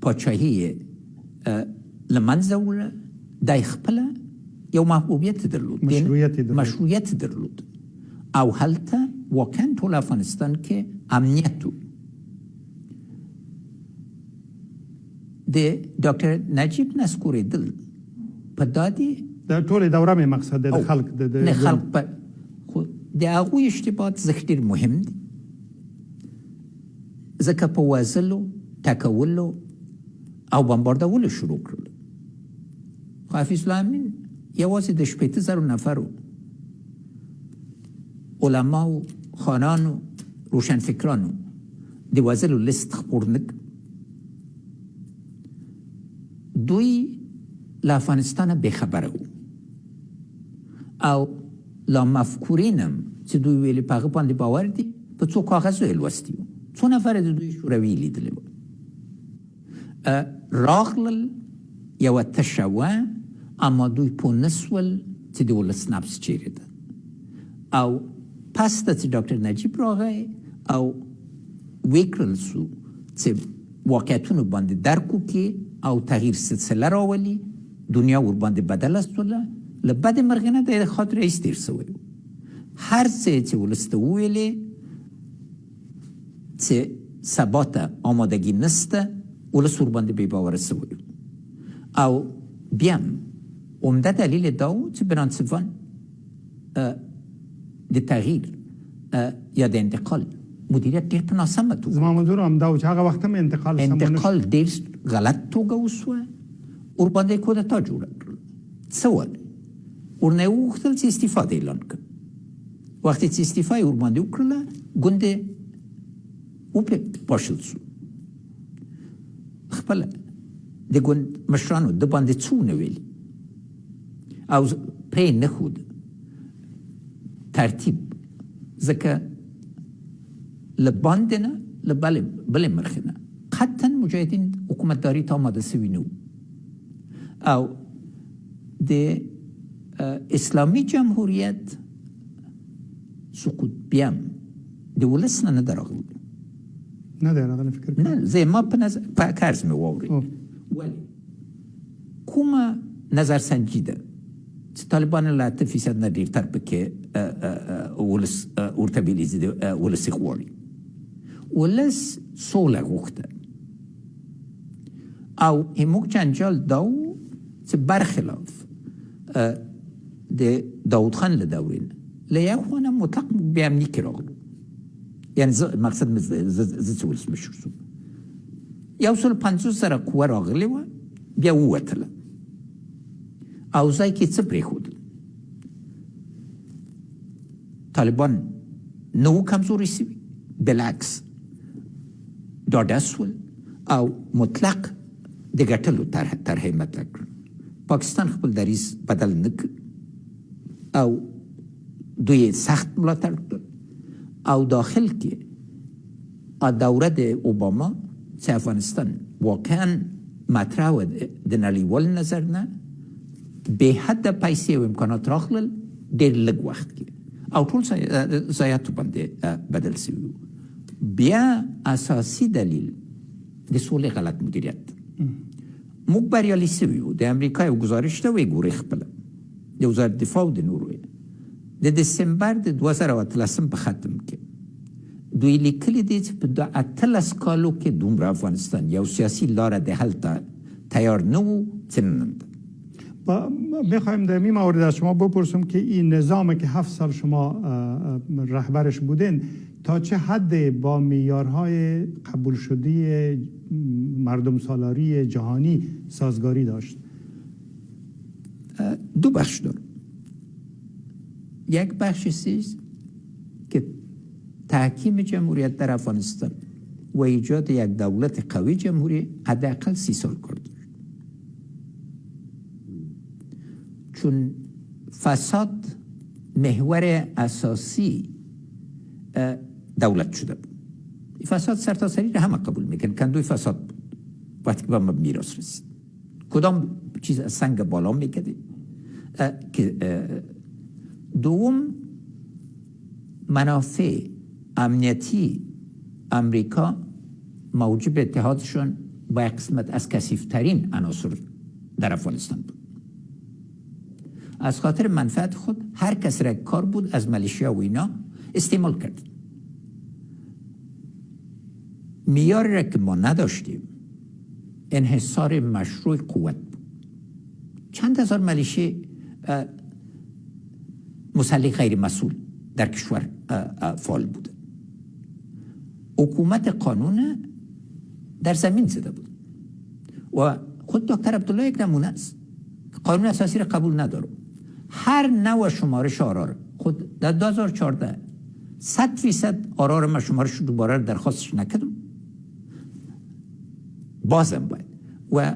پاچاهي یې له منځه وړه، دی خپله یو محبوبیت درلود، مشروعیت درلود او هلته واقعا ټول افغانستان کې امنیت و. د ډاکټر نجیب نسکورېدل په دادی د ټولې دوره مې مقصد دی د خلک نه خلک په خو د هغوی اشتباهات ځکه ډېر مهم دي، ځکه په وژلو، ټکولو او بمباردولو شروع کړل. خو حفیظ الله امین یوازې د شپېته نفرو علماو، خانانو، روشنفکرانو د وژلو لیست خپور نه کړ. دوی له افغانستانه بېخبره وو او لا مفکورین هم چې دوی ویلي په هغه باندې باور دي، په څو کاغذو یې لوستي وو. څو نفره د دوی شوروي لیدلی وو. راغلل یوه تشه وه، اما دوی پوه نه سول چې د ولس نبض چیرې ده. او پس ته چې ډاکټر نجیب راغی او ویې کړل سو چې واقعیتونو باندې درک وکړي او تغییر سلسله راولي، دنیا ورباندې بدله سوله. له بد مرغه نه د خاطر ایست تیر سوی و. هر څه چې ولس ته وویلې چې سبا ته آمادگی نسته، ولس ورباندې بې باوره سوی و. او بیا هم عمده دلیل دا و چې برانسفان د تغییر یا د انتقال مدیریت ډېر په ناسمه توګه، زما منظور همدا و چې هغه وخت هم انتقال ډېر غلط توګه وسوه. ورباندې کودتا جوړه کړل. څه وایي؟ ورنه یې وغوښتل چې استعفا دې اعلان کړي. وختې چې استعفا یې ورباندې وکړله، ګوندې وپاشل سو. خپله د ګوند مشرانو د باندې څه ونه ویلي او پرې نه ښود ترتیب، ځکه له باندې نه له بلې مخې نه قطعا مجاهدین حکومتداري ته آماده سوي نه وو. او د اسلامي جمهوریت سقوط بیا هم د ولس نه ده راغلی. نه دی راغلی فکر کوم. نه، زه ما په نظر په عرض مې واورئ. ولې کومه نظرسنجي ده چې طالبان له 8% نه ډېرتر پکې ولس ورته ویلي چې ولس یې غواړي. ولس سوله غوښته او زموږ جنجال دا و چې برخلاف د داود خان له دورې نه له یو خوا نه مطلق بې امني کې راغلو. یعنې مقصد مې زه چې ولسمشر شوم 150,000 قوه راغلې وه، بیا ووتله او ځای کې څه پرېښودل. طالبان نه وو کمزوري سوي، بالعکس ډاډه سول او مطلق د ګټلو طرحې مطرح کړل. پاکستان خپل دریځ بدل نه کړ او دوی سخت ملاتړ کړل. او داخل کې دوره د اوباما چې افغانستان واقعا مطرح و د نړیوال نظر نه بې حده پیسې او امکانات راغلل ډېر لږ وخت کې او ټول ضایعاتو باندې بدل سوي. بیا اساسي دلیل د سولې غلط مدیریت. موږ بریالي سوي وو. د امریکا یو ګزارش ته وګورئ خپله د وزارت دفاع د نورو د دسمبر د 2013 په ختم کې دوی لیکلي دي چې په 18 کالو کې دومره افغانستان یو سیاسي لاره د حل ته تیار نه و چې نن ده. میخوایم در این مورد از شما بپرسم که این نظام که 7 سال شما رهبرش بودین تا چه حد با معیارهای قبول شده مردم سالاری جهانی سازگاری داشت؟ دو بخش دارم. یک بخش است که تحکیم جمهوریت در افغانستان و ایجاد یک دولت قوی جمهوری حداقل 30 سال کار داشت، چون فساد محور اساسی دولت شده بود. فساد سرتاسری را همه قبول میکنن. کندوی فساد بود وقتی که به ما میراث رسید. کدام چیز از سنگ بالا میکده که دوم منافع امنیتی امریکا موجب اتحادشون با یک قسمت از کثیف‌ترین عناصر در افغانستان بود. از خاطر منفعت خود هر کس را کار بود از ملیشیا و اینا استعمال کرد. معیاری را که ما نداشتیم انحصار مشروع قوت بود. چند هزار ملیشه مسلح غیر مسئول در کشور فعال بود. حکومت قانون در زمین زده بود و خود دکتر عبدالله یک نمونه است. قانون اساسی را قبول نداره. هر نوع شمارش آرار خود در 2014 100% آرار ما شمارش دوباره درخواستش نکردم، بازم باید و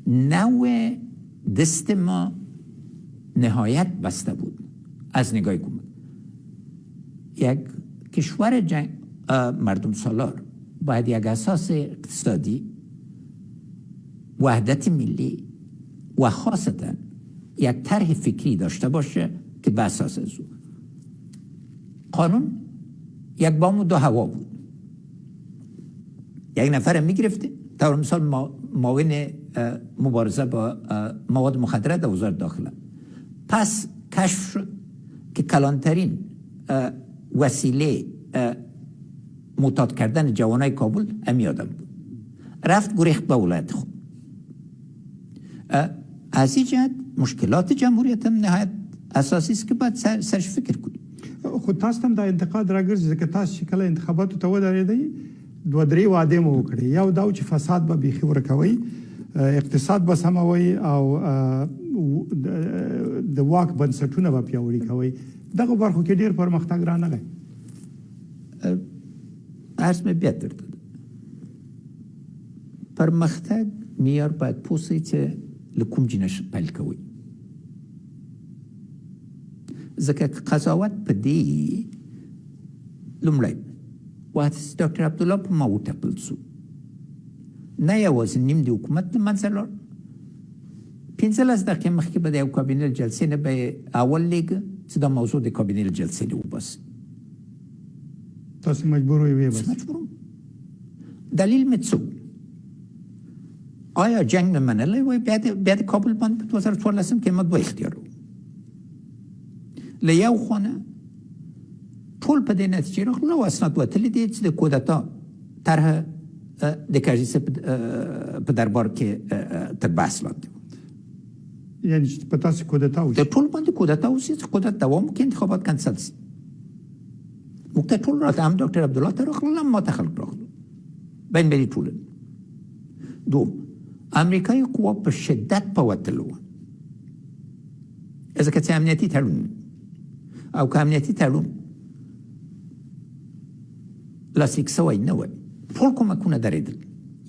نوع دست ما نهایت بسته بود از نگاه حکومت. یک کشور مردم سالار باید یک اساس اقتصادی، وحدت ملی و خاصتا یک طرح فکری داشته باشه که به اساس از او قانون یک بام و دو هوا بود. یک نفر میگرفته طور مثال معاون مبارزه با مواد مخدره در وزارت داخله، پس کشف شد که کلانترین وسیله معتاد کردن جوانای کابل امی آدم بود. رفت گریخت به ولایت خود. از این جهت مشکلات جمهوریت هم نهایت اساسی است که باید سرش فکر کنیم. خو تاسو هم دا انتقاد راګرځي چې تاسو چې کله انتخاباتو ته ودرېدئ 2-3 وعدې مو وکړې. یو دا چې فساد به بیخي ورکوي، اقتصاد به سموي او د واک بنسټونه به پیاوړي کوي. دغه برخو کې ډېر پرمختګ رانغی. عرض مې بیا درته پرمختګ معیار باید پوه چې له کوم جینش پیل کوي. ځکه قضاوت په دې لومړی وخت ډاکټر عبدالله په ما وټاکل شو، نه یوازې نیم د حکومت له منځه لاړ، 15 دقیقې مخکې به د یو کابینې جلسې نه به اول لیږه چې دا موضوع د کابینې جلسې نه وباسي. تاسو مجبور وئ بس. مجبورم. دلیل مې څه؟ آیا جنگ مې منلی وای بیا د کابل باندې په 2014 کې ما دوه اختیار و. له یو خوا نه ټول په دې نتیجې راغلل او اسناد وتلي دي چې د کودتا طرح د کاژي په دربار کې تر بحث لاندې و. یعنی چې په تاسو کودتا وشي، د ټول باندې کودتا وشي چې کودتا دوام وکړي، انتخابات کنسل شي. موږ ته ټول راته هم ډاکټر عبدالله ته راغلل، هم ما ته خلک راغلل، بین ملي ټولنې. دوم امریکایي قوا په شدت په وتلو وه، ځکه چې امنیتي تړون او که امنیتي تړون لاسلیک سوی نه وای، ټول کومکونه درېدل.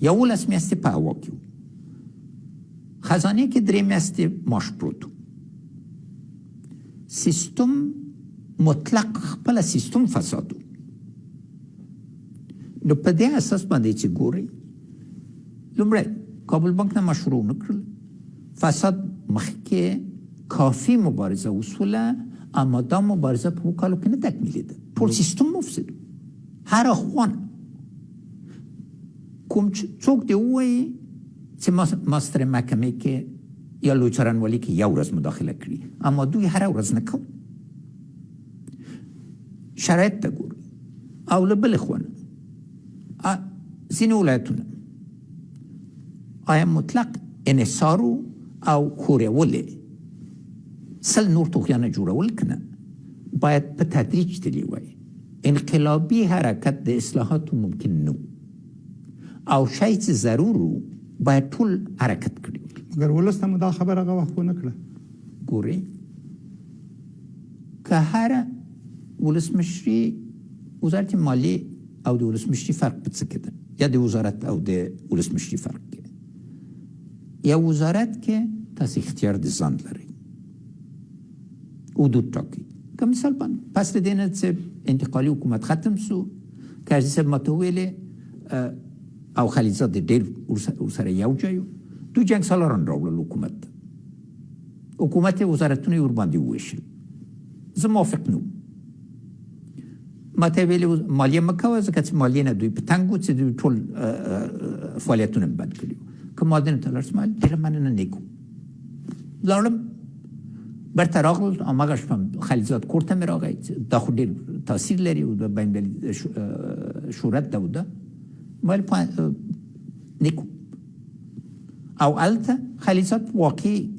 11 میاشتې په هوا کې و، خزانه کې 3 میاشتې معاش پروت و. سیستم مطلق خپل سیستم فساد و. نو په دې اساس باندې چې ګوري، لومړی کابل بانک نه مشروع نکړل، فساد مخکې کافی مبارزه وسوله، اما دا مبارزه په وکالو کې نه تکمیلیده، ټول سیستم مفسد. هر اخوان کوم څوک دی وایي چې ماستر محکمې کې یا لوی څارنوالي کې یو ورځ مداخله کړي، اما دوی هر ورځ نه کوي. شرایط ته ګوري. او له بلې خوا ځینې ولایتونه آیا مطلق انحصارو او ښورولې 100 نور توغیانه جوړول که نه، باید په تدریج تللی وای. انقلابی حرکت د اصلاحاتو ممکن نو، او شی چې ضرورو باید ټول حرکت کړي. مګر ولس ته مو دا خبره هغه وخت ونه کړه. ګورئ، که هر ولسمشري وزارت مالیې او د ولسمشري فرق په څه کې ده، یا د وزارت او د ولسمشري فرق کې. یا وزارت کې تاسو اختیار د ځان لرئ، حدود ټاکئ. که مثال باندې پس د دې نه چې انتقالي حکومت ختم شو، کاژي صاحب ماته ویلې او خلیلزاد ډېر ورسره یو ځای و، دوی جنګ سالاران راوړل حکومت ته، حکومت وزارتونه یې ورباندې وویشل. زه موافق نه وم. ماته ویلې مالیه مه کوه، ځکه چې مالیې نه دوی په تنګ و چې دوی ټول فعالیتونه مې بند کړي وو. که مادن ته لاړ شم، ډېره مننه نیکو لاړم، برتراغل آماغش پم خلیزات کورته مراغی دا خود دیر تاثیر لري و دا بین بلی شورت داوده مال نیکو او الته خلیزات واقعی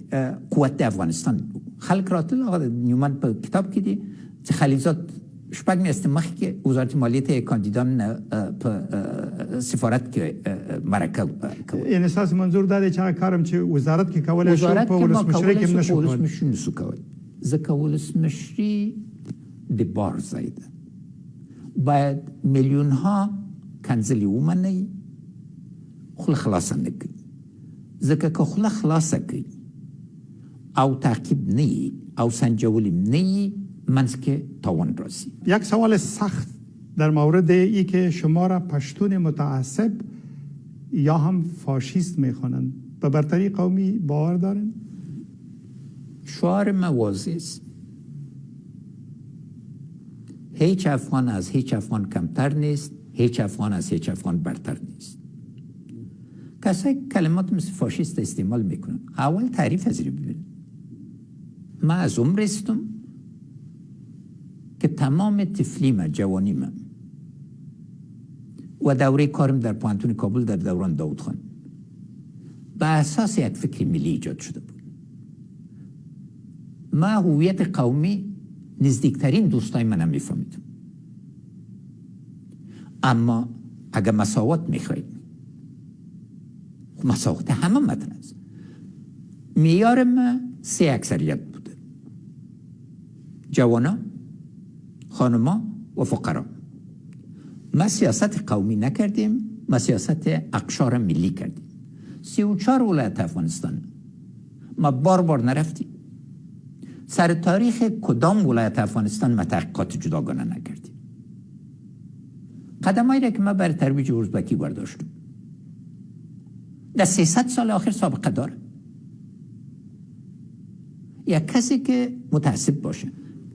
قوت افغانستان خلق راتل آقا نیومن په کتاب کې دي چې خلیزات شپږ میاشتې مخکې وزارت مالیې ته کاندیدان په سفارت کې مرکه کول. یعنی اساس منظور دا دی چې هغه کارم چې وزارت کې کولای شو په ولسمشرۍ کې نشو کولای. ولسمشر نشو کولای ځکه ولسمشري د بار ځای ده. باید میلیون ها کنځلې ومني خوله خلاصه نه کړي ځکه که خوله خلاصه کړي او تعقیب نه او سنجولی نه منځ کې تاوان راځي. یک سوال سخت در مورد ای که شما را پشتون متعصب یا هم فاشیست میخوانند به برتری قومی باور دارین؟ شعار ما واضح است. هیچ افغان از هیچ افغان کمتر نیست، هیچ افغان از هیچ افغان برتر نیست. کسایی کلمات مثل فاشیست استعمال میکنن اول تعریف از رو ببین. من از عمر استم که تمام تفلیم جوانیم و دوره کارم در پوهنتون کابل در دوران داود خان به اساس یک فکر ملی ایجاد شده بود. من هویت قومی نزدیکترین دوستای منم میفهمیدم. اما اگر مساوات میخواید مساوات همه متن است. معیار ما سه اکثریت بوده: جوانا، خانما و فقرا. ما سیاست قومی نکردیم، ما سیاست اقشار ملی کردیم. 34 ولایت افغانستان ما بار نرفتیم. سر تاریخ کدام ولایت افغانستان ما تحقیقات جداگانه نکردیم. قدمایی را که ما برای ترویج ازبکی برداشتیم در 300 سال آخر سابقه داره. یک کسی که متعصب باشه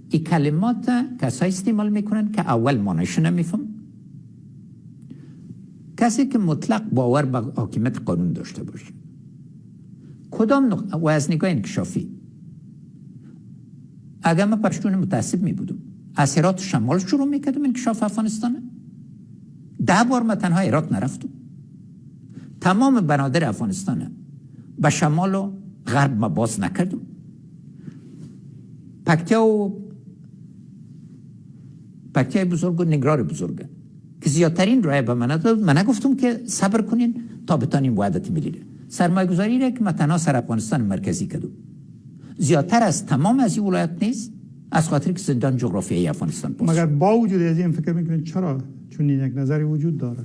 این کلمات کسایی استعمال میکنن که اول معنیشو نمیفهم. کسی که مطلق باور به حاکمیت قانون داشته باشه کدام و از نگاه انکشافی اگر من پشتون متعصب می بودم از هرات شمال شروع میکردم انکشاف افغانستانه 10 بار من تنها هرات نرفتم. تمام بنادر افغانستانه به شمال و غرب ما باز نکردم. پکتیای بزرگ و نگرار بزرگه که زیادترین رای به من داد. من نگفتم که صبر کنین تا بتانیم وحدت ملی سرمایه گذاری را که من تنها سر افغانستان مرکزی کردم زیادتر از تمام از این ولایت نیست از خاطر که زندان جغرافیایی افغانستان باشه. مگر با وجود از این فکر میکنین چرا؟ چون یک نظری وجود داره.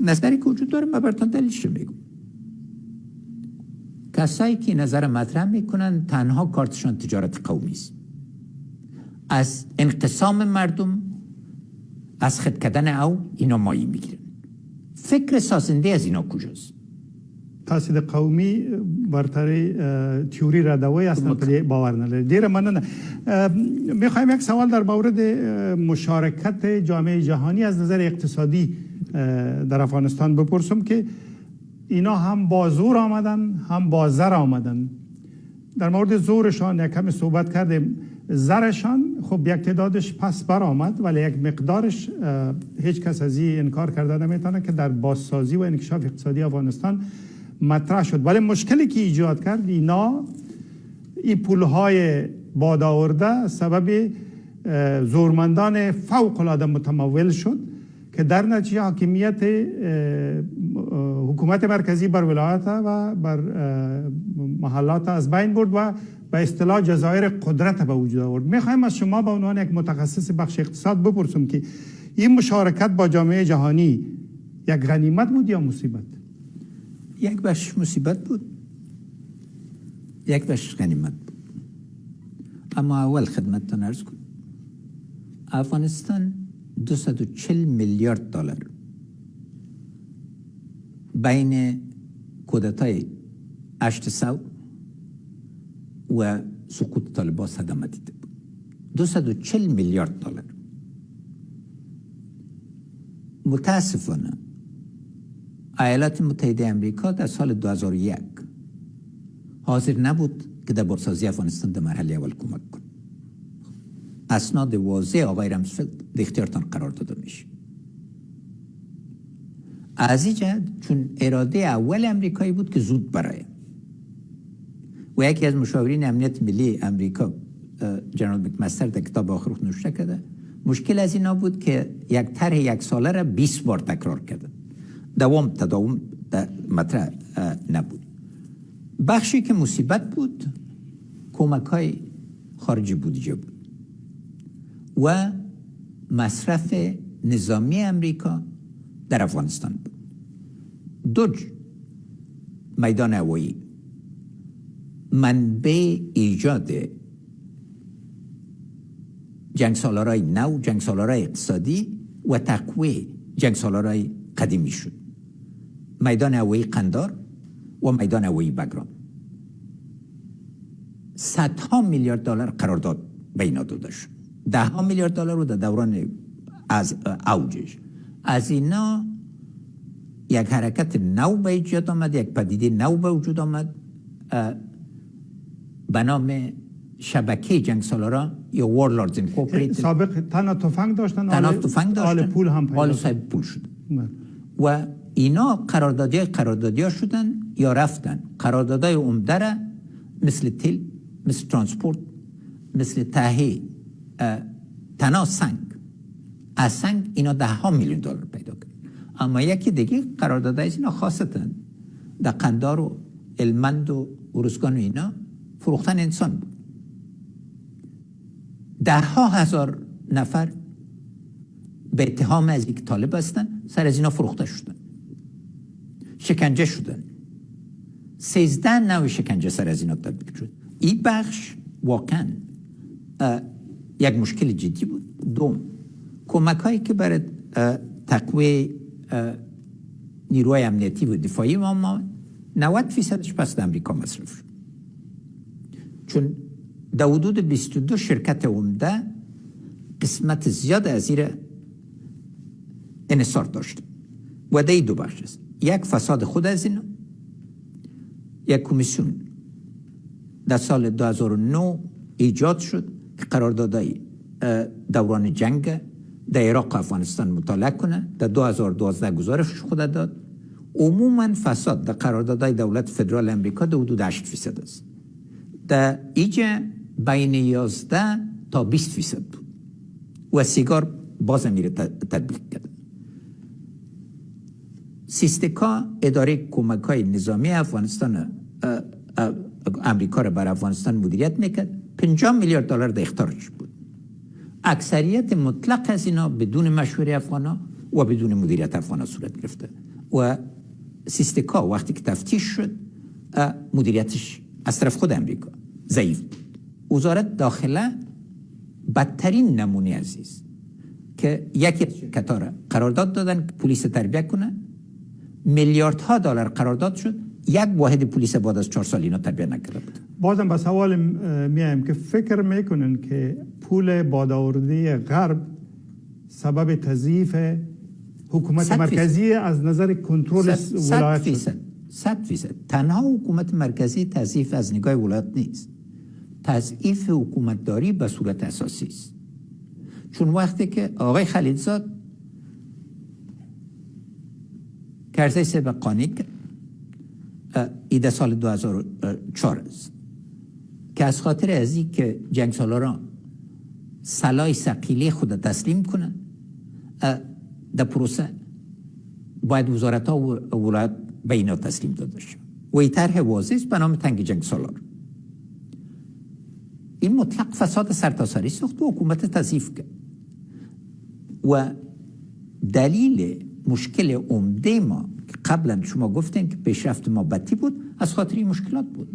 نظری که وجود داره من براتون دلیلش میگم. کسایی که نظر مطرح میکنن تنها کارتشان تجارت قومی است. از انقسام مردم از خود کردن او اینا مایی میگیرن. فکر سازنده از اینا کجاست؟ تاسید قومی برتری تیوری ردوی اصلا پر باور نداره. دیر مننه. میخوایم یک سوال در مورد مشارکت جامعه جهانی از نظر اقتصادی در افغانستان بپرسم که اینا هم با زور آمدن هم با زر آمدن. در مورد زورشان یک کمی صحبت کردیم. زرشان خب یک تعدادش پس بر آمد ولی یک مقدارش هیچ کس از این انکار کرده نمیتونه که در بازسازی و انکشاف اقتصادی افغانستان مطرح شد. ولی مشکلی که ایجاد کرد اینا این پولهای بادآورده سبب زورمندان فوق العاده متمول شد که در نتیجه حاکمیت حکومت مرکزی بر ولایت و بر محلات از بین برد و به اصطلاح جزایر قدرت به وجود آورد. میخوایم از شما به عنوان یک متخصص بخش اقتصاد بپرسم که این مشارکت با جامعه جهانی یک غنیمت بود یا مصیبت؟ یک بخش مصیبت بود، یک بخش غنیمت بود. اما اول خدمتتان عرض کنم افغانستان 240 میلیارد دلار بین کودتای 800 و سقوط طالبان صدمه دیده بود. 240 میلیارد دلار. متاسفانه ایالات متحده امریکا در سال 2001 حاضر نبود که در بازسازی افغانستان در مرحله اول کمک کنه. اسناد واضح آقای رامسفلد در اختیارتان قرار داده میشه. از این جهت چون اراده اول امریکایی بود که زود برای و یکی از مشاورین امنیت ملی امریکا جنرال مکمستر در کتاب آخر نوشته کرده مشکل از اینا بود که یک طرح یک ساله را 20 بار تکرار کرده، تداوم مطرح نبود. بخشی که مصیبت بود کمک های خارجی بودجه بود و مصرف نظامی امریکا در افغانستان بود. دو میدان هوایی منبع ایجاد جنگسالارای نو، جنگسالارای اقتصادی و تقویه جنگسالارای قدیمی شد. میدان هوایی قندار و میدان هوایی بگرام. صدها میلیارد دلار قرارداد به اینا داده شد. ده میلیارد دلار رو در دوران از اوجش. از اینا یک حرکت نو به ایجاد آمد، یک پدیده نو به وجود آمد به نام شبکه جنگسالاران یا وارلوردز اینکورپوریتد. سابق تنها تفنگ داشتن، آل پول هم پیدا آل صاحب پول شد و اینا قراردادی ها شدن یا رفتن. قراردادهای عمده را مثل تل، مثل ترانسپورت، مثل تهیه تنها سنگ، از سنگ اینا $10 میلیون پیدا کرد. اما یکی دیگه قراردادهای اینا خاصتا در قندار و هلمند و ارزگان و اینا فروختن انسان بود. 10,000 نفر به اتهام از یک طالب هستن سر از اینا فروخته شدن، شکنجه شدن. 13 نوع شکنجه سر از اینا تطبیق شد. این بخش واقعا یک مشکل جدی بود. دوم، کمک هایی که برای تقویه نیروهای امنیتی و دفاعی ما 90% پس امریکا مصرف شد، چون در حدود 22 شرکت عمده قسمت زیاد از این انحصار داشت و در دو بخش است. یک فساد خود از اینا، یک کمیسیون در سال 2009 ایجاد شد که قراردادهای دوران جنگ در عراق و افغانستان مطالعه کنه. در 2012 گزارش خود داد. عموما فساد در قراردادهای دولت فدرال امریکا در حدود 8% است. در اینجا بین 11 تا 20% بود و سیگار باز میره تطبیق کرد. سیستکا اداره کمک های نظامی افغانستان امریکا را بر افغانستان مدیریت میکرد. $50 میلیارد در اختیارش بود. اکثریت مطلق از اینا بدون مشوره افغانا و بدون مدیریت افغانا صورت گرفته و سیستکا وقتی که تفتیش شد مدیریتش از طرف خود امریکا ضعیف بود. وزارت داخله بدترین نمونه عزیز که یکی از شرکت‌ها را قرارداد دادن که پلیس تربیت کنه، میلیاردها دلار قرارداد شد، یک واحد پلیس بعد از 4 سال اینا تربیت نکرده بود. بازم به سوال میایم که فکر میکنن که پول بادآوردی غرب سبب تضعیف حکومت مرکزی از نظر کنترل ولایت شد؟ 100%. تنها حکومت مرکزی تضعیف از نگاه ولایت نیست، تضعیف حکومتداری به صورت اساسی است. چون وقتی که آقای خلیلزاد کرزی سبق قانی ایده سال 2004 است که از خاطر از این که جنگ سالاران سلاح ثقیله خود تسلیم کنن در پروسه باید وزارت ها و ولایت به اینا تسلیم داده شد و این طرح واضح است به نام تنگ جنگ سالار. این مطلق فساد سرتاسری ساخت و حکومت تضعیف کرد و دلیل مشکل عمده ما که قبلا شما گفتین که پیشرفت ما بدی بود از خاطر این مشکلات بود.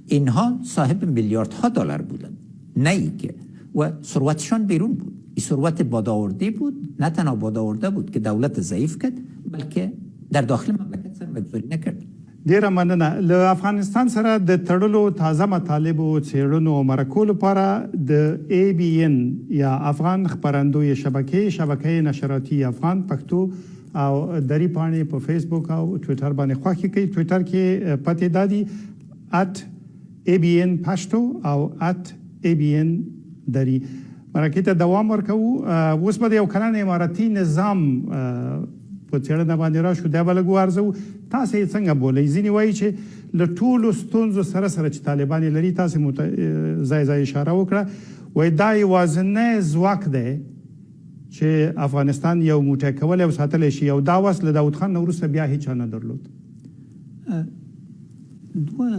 اینها صاحب میلیاردها دلار بودند، نه ای که و ثروتشان بیرون بود. این ثروت بادآورده بود، نه تنها بادآورده بود که دولت ضعیف کرد بلکه در داخل مملکت سرمایه‌گذاری نکرد. ډیره مننه. له افغانستان سره د تړلو تازه مطالبو څیړنو او مرکو لپاره د ABN یا افغان خبرندوی شبکه نشراتی افغان پښتو او دری پاڼې په فیسبوک او ټویټر باندې خوښی کوي. ټویټر کې پته دادی ABN پښتو او @ABN دري مرکه ته دوام ورکوو. اوس به یو کلن اماراتي نظام په څېړنه باندې راشو دا به لږ وارزو. تاسو یې څنګه بولئ؟ ځینې وایي چې له ټولو ستونزو سره چې طالبان یې لري، تاسو ځای اشاره وکړه، وایي دا یوازینی ځواک دی چې افغانستان یو موټی کولی او ساتلی شي، او دا وس له داود خان نه وروسته بیا هیچا نه درلود. دوه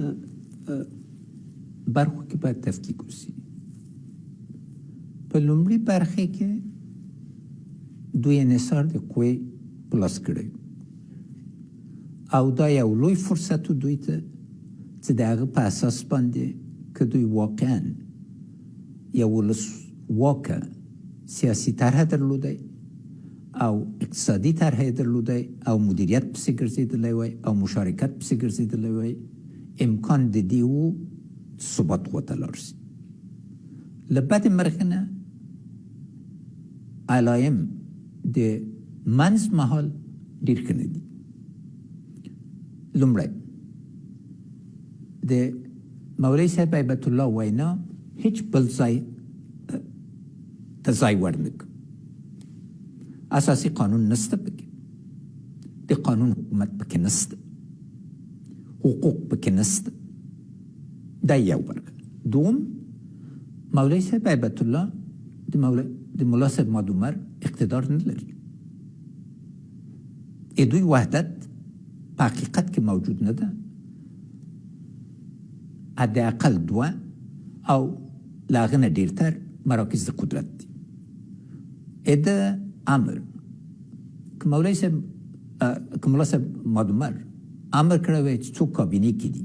برخو کې باید تفکیک وشي. په لومړي برخه کې دوی انحصار د قوې په لاس کړی او دا یو لوی فرصت دوی ته چې د هغه په اساس باندې که دوی واقعا یو ولسواکه سیاسي طرح درلودی او اقتصادي طرح درلودی او مدیریت پسې ګرځېدلی وای او مشارکت پسې ګرځېدلی وای، امکان د دې و ثبات خواته لاړ شي. له بد مرغه نه علایم د منځ مهال ډېر ښه نه دي. لومړی د مولوي صاحب هیبت الله وینا هیڅ بل ځای ته ځای ورنکړ. اساسي قانون نشته پکې، د قانون حکومت پکې نشته، حقوق پکې نشته. دا یو برخه. دوم، مولوي صاحب هیبت الله د ملا صاحب مادومر اقتدار نه لري. دوی وحدت په حقیقت کې موجود نه ده. حداقل دوه او له هغه نه ډېرتر مراکز د قدرت دي. د امر که مولوي صاحب که ملا صاحب مادومر امر کړی وی چې څوک کابینې کې دي،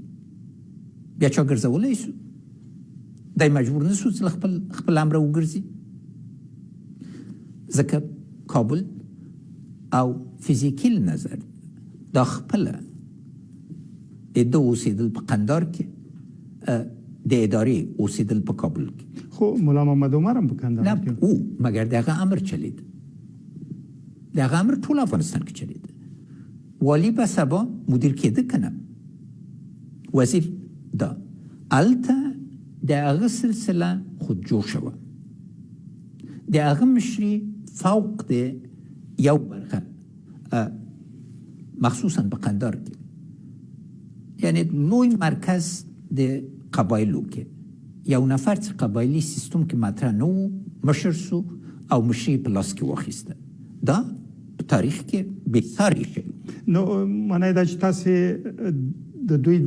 بیا چا ګرځولی شو؟ دی مجبور نه شو چې خپل امر وګرځي، ځکه کابل او فیزیکي نظر دا خپله د اوسېدل په قندار کې، د ادارې اوسېدل په کابل کې. خو ملا محمد عمر هم په کندهار کې او مګر د هغه امر چلید، د هغه امر ټول افغانستان کې چلید. والی به سبا مدیر کېده که نه، وزیر دا هلته د هغه سلسله خود جوړ شوه. د هغه مشري فوق د یو برخه مخصوصا په قندار کې، یعنی لوی مرکز د قبایلو کې یو نفر چې قبایلي سیستم کې مطرح نه و مشر سو او مشري په لاس کې واخیسته. دا په تاریخ کې بېساري شی. نو معنی دا چې تاسې د دوی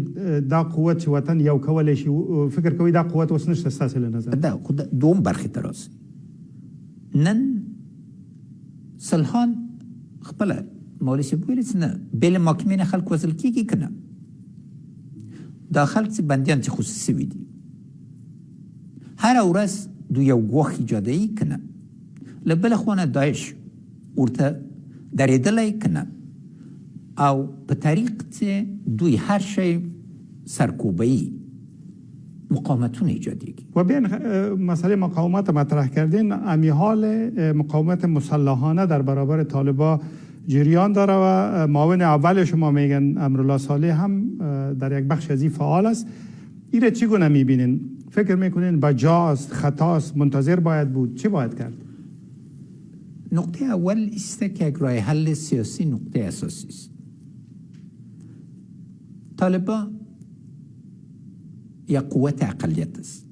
دا قوت چې وطن یو کولی شي فکر کوي دا قوت اوس نشته ستاسې له نظر؟ دا خو دوم برخې ته راسي. نن سلحان خپله مولوي صاحب ویلي چې نه بې له محکمې نه خلک وژل کېږي که نه، دا خلک چې بندیان چې خصوصي سوي دي هره ورځ دوی یو ګواښ ایجادوي که نه، له بله خوا نه داعش ورته درېدلی که نه، او په طریق چې دوی هر شی سرکوبه‌ای مقاومتون ایجادیگی. و بین مسئله مقاومت مطرح کردین، امی حال مقاومت مسلحانه در برابر طالبان جریان داره و معاون اول شما میگن امرالله صالح هم در یک بخش از این فعال است. ایره چگونه میبینین؟ فکر میکنین بجاست، خطاست، منتظر باید بود، چی باید کرد؟ نقطه اول است که یک راه حل سیاسی نقطه اساسی است. طالبان یا قوت اقلیت است.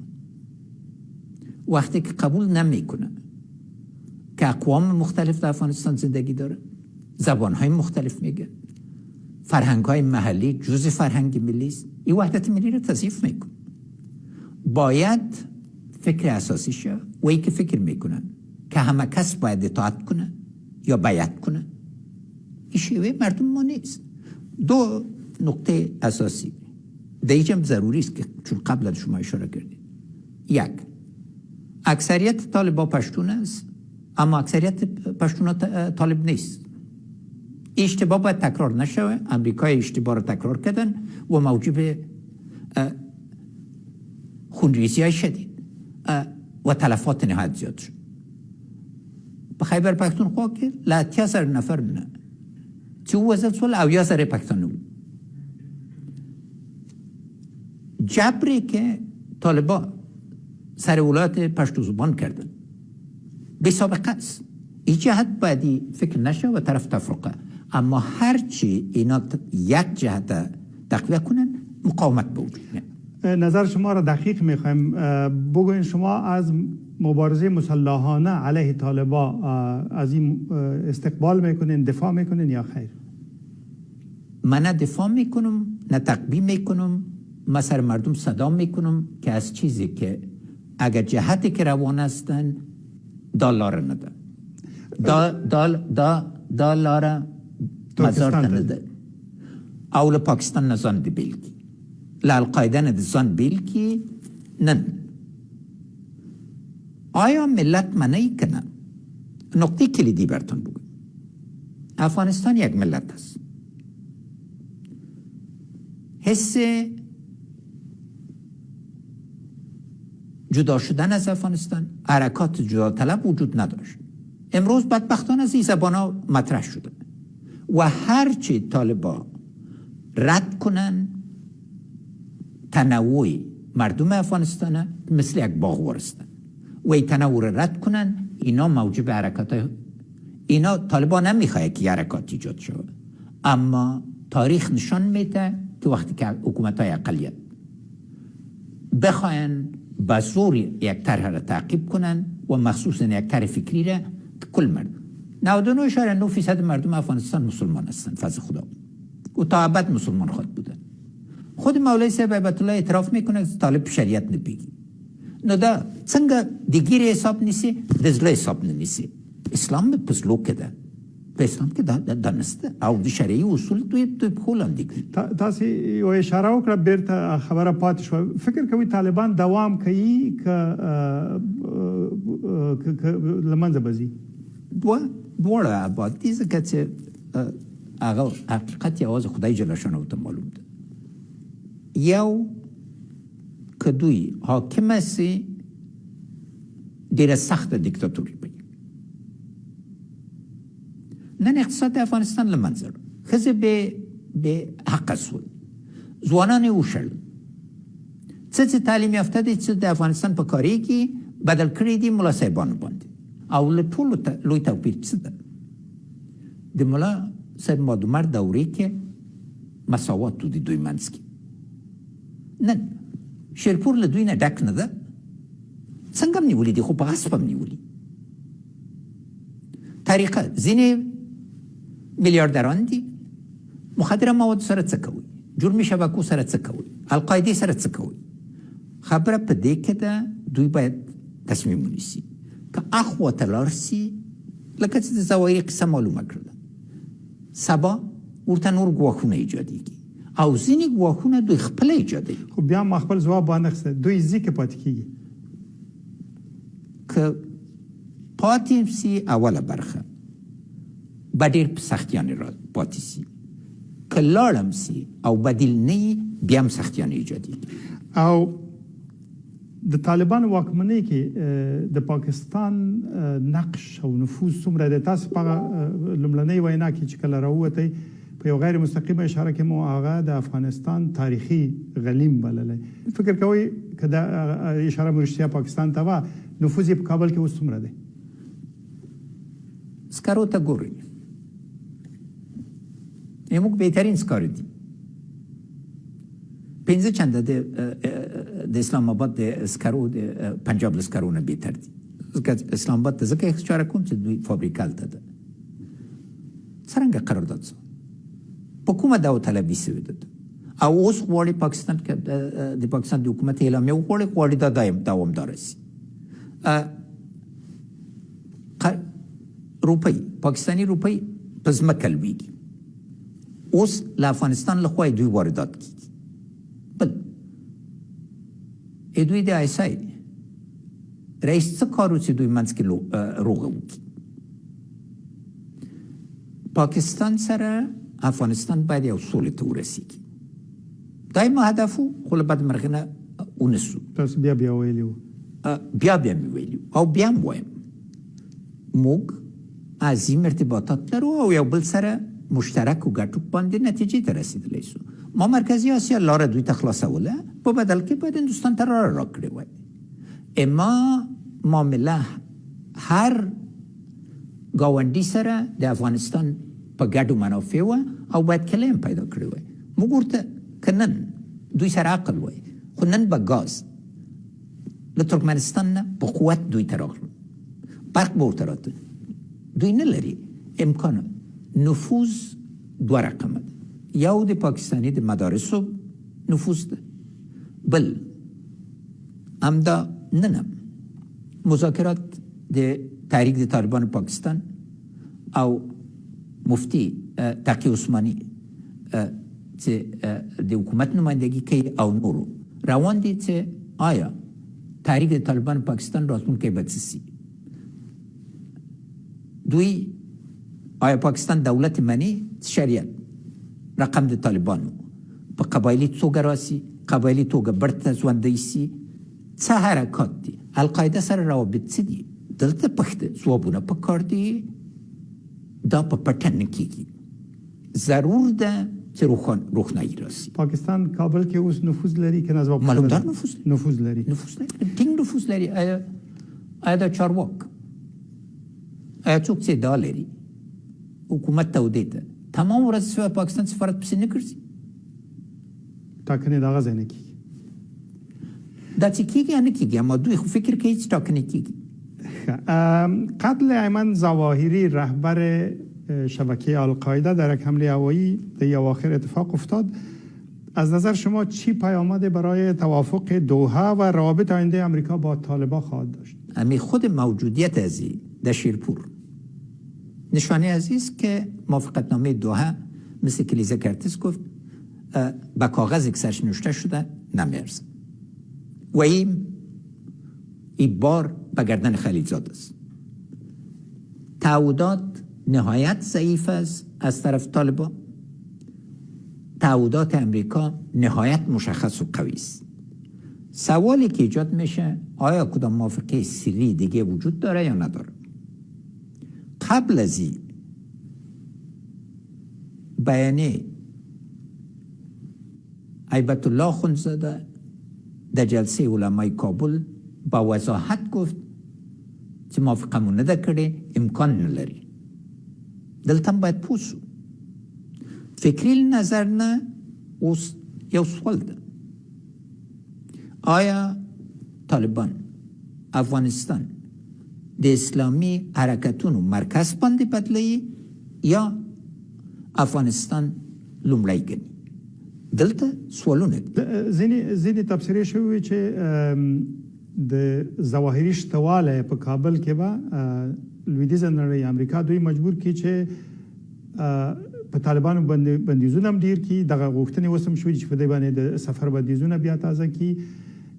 وقتی که قبول نمیکنه که اقوام مختلف در افغانستان زندگی داره، زبانهای مختلف میگه، فرهنگهای محلی جزء فرهنگ ملی است، این وحدت ملی رو تضعیف میکنه. باید فکر اساسی شه و ای که فکر میکنن که همه کس باید اطاعت کنه یا بیعت کنه، این شیوه مردم ما نیست. دو نقطه اساسی دیجم ضروری است که چون قبل شما اشاره کردید. یک، اکثریت طالبان پشتون است، اما اکثریت پشتون طالب نیست. اشتباه باید تکرار نشوه. امریکای اشتباه رو تکرار کردن و موجب خونریزی های شدید و تلفات نهایت زیاد شد. به خیبر پختونخوا که له 80,000 نفر نه چې وزل سول او 10,000 پښتانه. جبری که طالبان سر ولایت پشتو زبان کردن بی سابقه است. این جهت باید فکر نشه و طرف تفرقه، اما هرچی اینا یک جهت تقویه کنن مقاومت به وجود میاد. نظر شما را دقیق میخوایم. بگوین شما از مبارزه مسلحانه علیه طالبان از این استقبال میکنین، دفاع میکنین یا خیر؟ من نه دفاع میکنم نه تقویه میکنم. من سر مردم صدا میکنم که از چیزی که اگر جهتی که روان هستن دلار نده، دلار مزار نده. اول پاکستان نزان دی بیلکی لالقاعده ندزان بیلکی نن. آیا ملت منعی کنه؟ نقطه کلیدی براتون بگم. افغانستان یک ملت است. حس جدا شدن از افغانستان، حرکات جدا طلب وجود نداشت. امروز بدبختانه از این زبان ها مطرح شده و هرچی طالبان رد کنن تنوع مردم افغانستان مثل یک باغ ورستن و این تنوع رد کنن، اینا موجب حرکات اینا طالبان نمیخواد که حرکات ایجاد شود، اما تاریخ نشان میده که وقتی که حکومت های اقلیت بخواین به زور یک طرح را تعقیب کنن و مخصوصا یک طرح فکری را که کل مردم 99.9% مردم افغانستان مسلمان هستند فضل خدا و تا ابد مسلمان خود بودن. خود مولای صاحب هیبت الله اعتراف میکنه که طالب شریعت نبیگی. نو دا څنګه دیگیر حساب نیسی دزله حساب نیسی. اسلام پسلو که ده په اسلام کې دا نسته او د شرعي اصول دوی خولان دي. تاسو یو اشاره وکړه بیرته خبره پاتې شو. فکر کوي طالبان دوام کوي که لمنځه بځي؟ دواړه آباد دي ځکه چې هغه حقیقت یوازې خدای جل شانه ته معلوم ده. یو که دوی حاکم سي ډېره سخته دیکتاتوري وي. نن اقتصاد افغانستان له منځه لاړ. ښځې بې حقه شول، ځوانان یې وشړل. څه چې تعلیم یافته دي چې د افغانستان په کاري کې بدل کړي دي ملا صاحبانو باندې. او له ټولو لوی توپیر څه ده؟ د ملا صاحب مادومر دورې کې مساوات و د دوی منځ کې. نن شیرپور له دوی نه ډک نه ده. څنګه هم نیولي دي، خو په غصب هم نیولي. طریقه ځینې میلیاردران دي، مخدره مواد سره څه کوي، جرمي شبکو سره څه کوي، القاعده سره څه کوي. خبره په دې کې ده دوی باید تصمیم ونیسي که اخوا ته لاړ سي، لکه چې د ظواهري قصه معلومه کړله. سبا ورته نور ګواښونه ایجادېږي او ځینې ګواښونه دوی خپله ایجادوي. خو بیا ما خپل ځواب وانخیسته. دوی ځي که پاتې کېږي؟ که پاتې سي اوله برخه به ډېر په سختیانې را پاتې سي. که لاړم سي او بدیل نه وي بیا هم سختیانې ایجادېږي. او د طالبان واکمنۍ کې د پاکستان نقش او نفوذ څومره دی؟ تاسو په لومړنۍ وینا کې چې کله راووتی په یو غیر مستقیمه اشاره کې مو هغه د افغانستان تاریخي غلیم بللی. فکر کوئ که دا اشاره مو رښتیا پاکستان ته وه، نفوذ یې په کابل کې اوس څومره دی؟ سکرو ته ګورئ، موږ بهترین سکاره دي. 15 چنده د اسلام آباد د سکرو د پنجاب له سکرو نه بهتر دي. ځکه اسلام آباد ته ځکه اشاره کوم چې دوی فابریکه هلته ده. څرنګه قرارداد شو؟ په کومه داوطلبي سوې ده؟ او اوس غواړي پاکستان کې د پاکستان د حکومت اعلامیه غواړي دا دوامداره شي. روپۍ پاکستاني روپۍ په ځمکه لویږي. اوس له افغانستان له خوا دوی واردات کیږي. بل دوی د آیسای رئیس څه کار چې دوی منځ کې روغه وکړي. پاکستان سره افغانستان باید یو سولې ته ورسیږي. دا یې هدف و، خو له بدمرغۍ نه ونسو. تاسو بیا ویلي وو. بیا مې ویلي او بیا هم وایم موږ عظیم ارتباطات لرو او یو بل سره مشترک و ګټو باندې نتیجې ته رسېدلی سو. ما مرکزی آسیا لاره دوی ته خلاصوله، په بدل کې باید هندوستان ته را کړی وای. اما معامله هر ګاونډي سره د افغانستان په ګډو منافع وه او باید کلیم پیدا کړی وای. موږ ورته که نن دوی سره عقل وای، خو نن به ګاز له ترکمنستان نه په قوت دوی ته راغلو، برق به ورته راته. دوی نه لري امکان. نفوذ دوه رقمه ده، یو د پاکستاني د مدارسو نفوذ ده، بل همدا نن مذاکرات د تحریک د طالبان پاکستان او مفتی تقی عثمانی چې د حکومت نمایندګي کوي او نورو روان دي چې آیا تحریک د طالبان پاکستان راتلونکی به څه سي. دوی آیا پاکستان دولت منی شریعت رقم د طالبانو په قبایلي توګه راسي، قبایلي توګه برته ژوندی سي، څه حرکات دي، القاعده سره روابط څه دي. دلته پخته ځوابونه په کار دي، دا په پټه نه کېږي. ضرور ده چې روښنایي راسي. پاکستان کابل کې اوس نفوذ لري که نه؟ ځواب معلومدار نفوذ لري. ټینګ نفوذ لري. آیا دا چارواک آیا څوک چې ادعا لري حکومت ته ودې ته تمام ورځ پاکستان سفارت پسې نه ګرځي؟ ټاکنې دغه ځای نه کېږي. دا چې کېږي یا نه کېږي، اما دوی خو فکر کوي چې ټاکنې کېږي. قتل ایمن ظواهری رهبر شبکه القاعده در یک حمله هوایی در اواخر اتفاق افتاد. از نظر شما چی پیامد برای توافق دوحه و روابط آینده امریکا با طالبان خواهد داشت؟ امی خود موجودیت ازی در شیرپور نشانه ازیست که موافقتنامه دوحه مثل که لیزا کرتیس گفت به کاغذ که سرش نوشته شده نمیارزه و این بار به گردن خلیلزاد است. تعهدات نهایت ضعیف است از طرف طالبان، تعهدات امریکا نهایت مشخص و قوی است. سوالی که ایجاد میشه آیا کدام موافقه سری دیگه وجود داره یا نداره؟ قبل از این بیانیه هیبت الله خونزاده در جلسه علمای کابل با وضاحت گفت چې موافقه مو نه ده کړې، امکان نه لري. دلته باید پوه شو. فکری نظر نه اوس یو سوال ده، آیا طالبان افغانستان د اسلامي حرکتونو مرکز باندې بدلوي یا افغانستان لومړی ګڼي؟ دلته سوالونه دي. ځینې تبصرې شوې چې د ظواهري شتواله په کابل کې به لویدیځه نړۍ امریکا دوی مجبور کی چې په طالبانو بندیزونه هم ډیر کی. دغه غوښتنې وسم شوې چې په دې باندې د سفر بندیزونه بیا تازه کی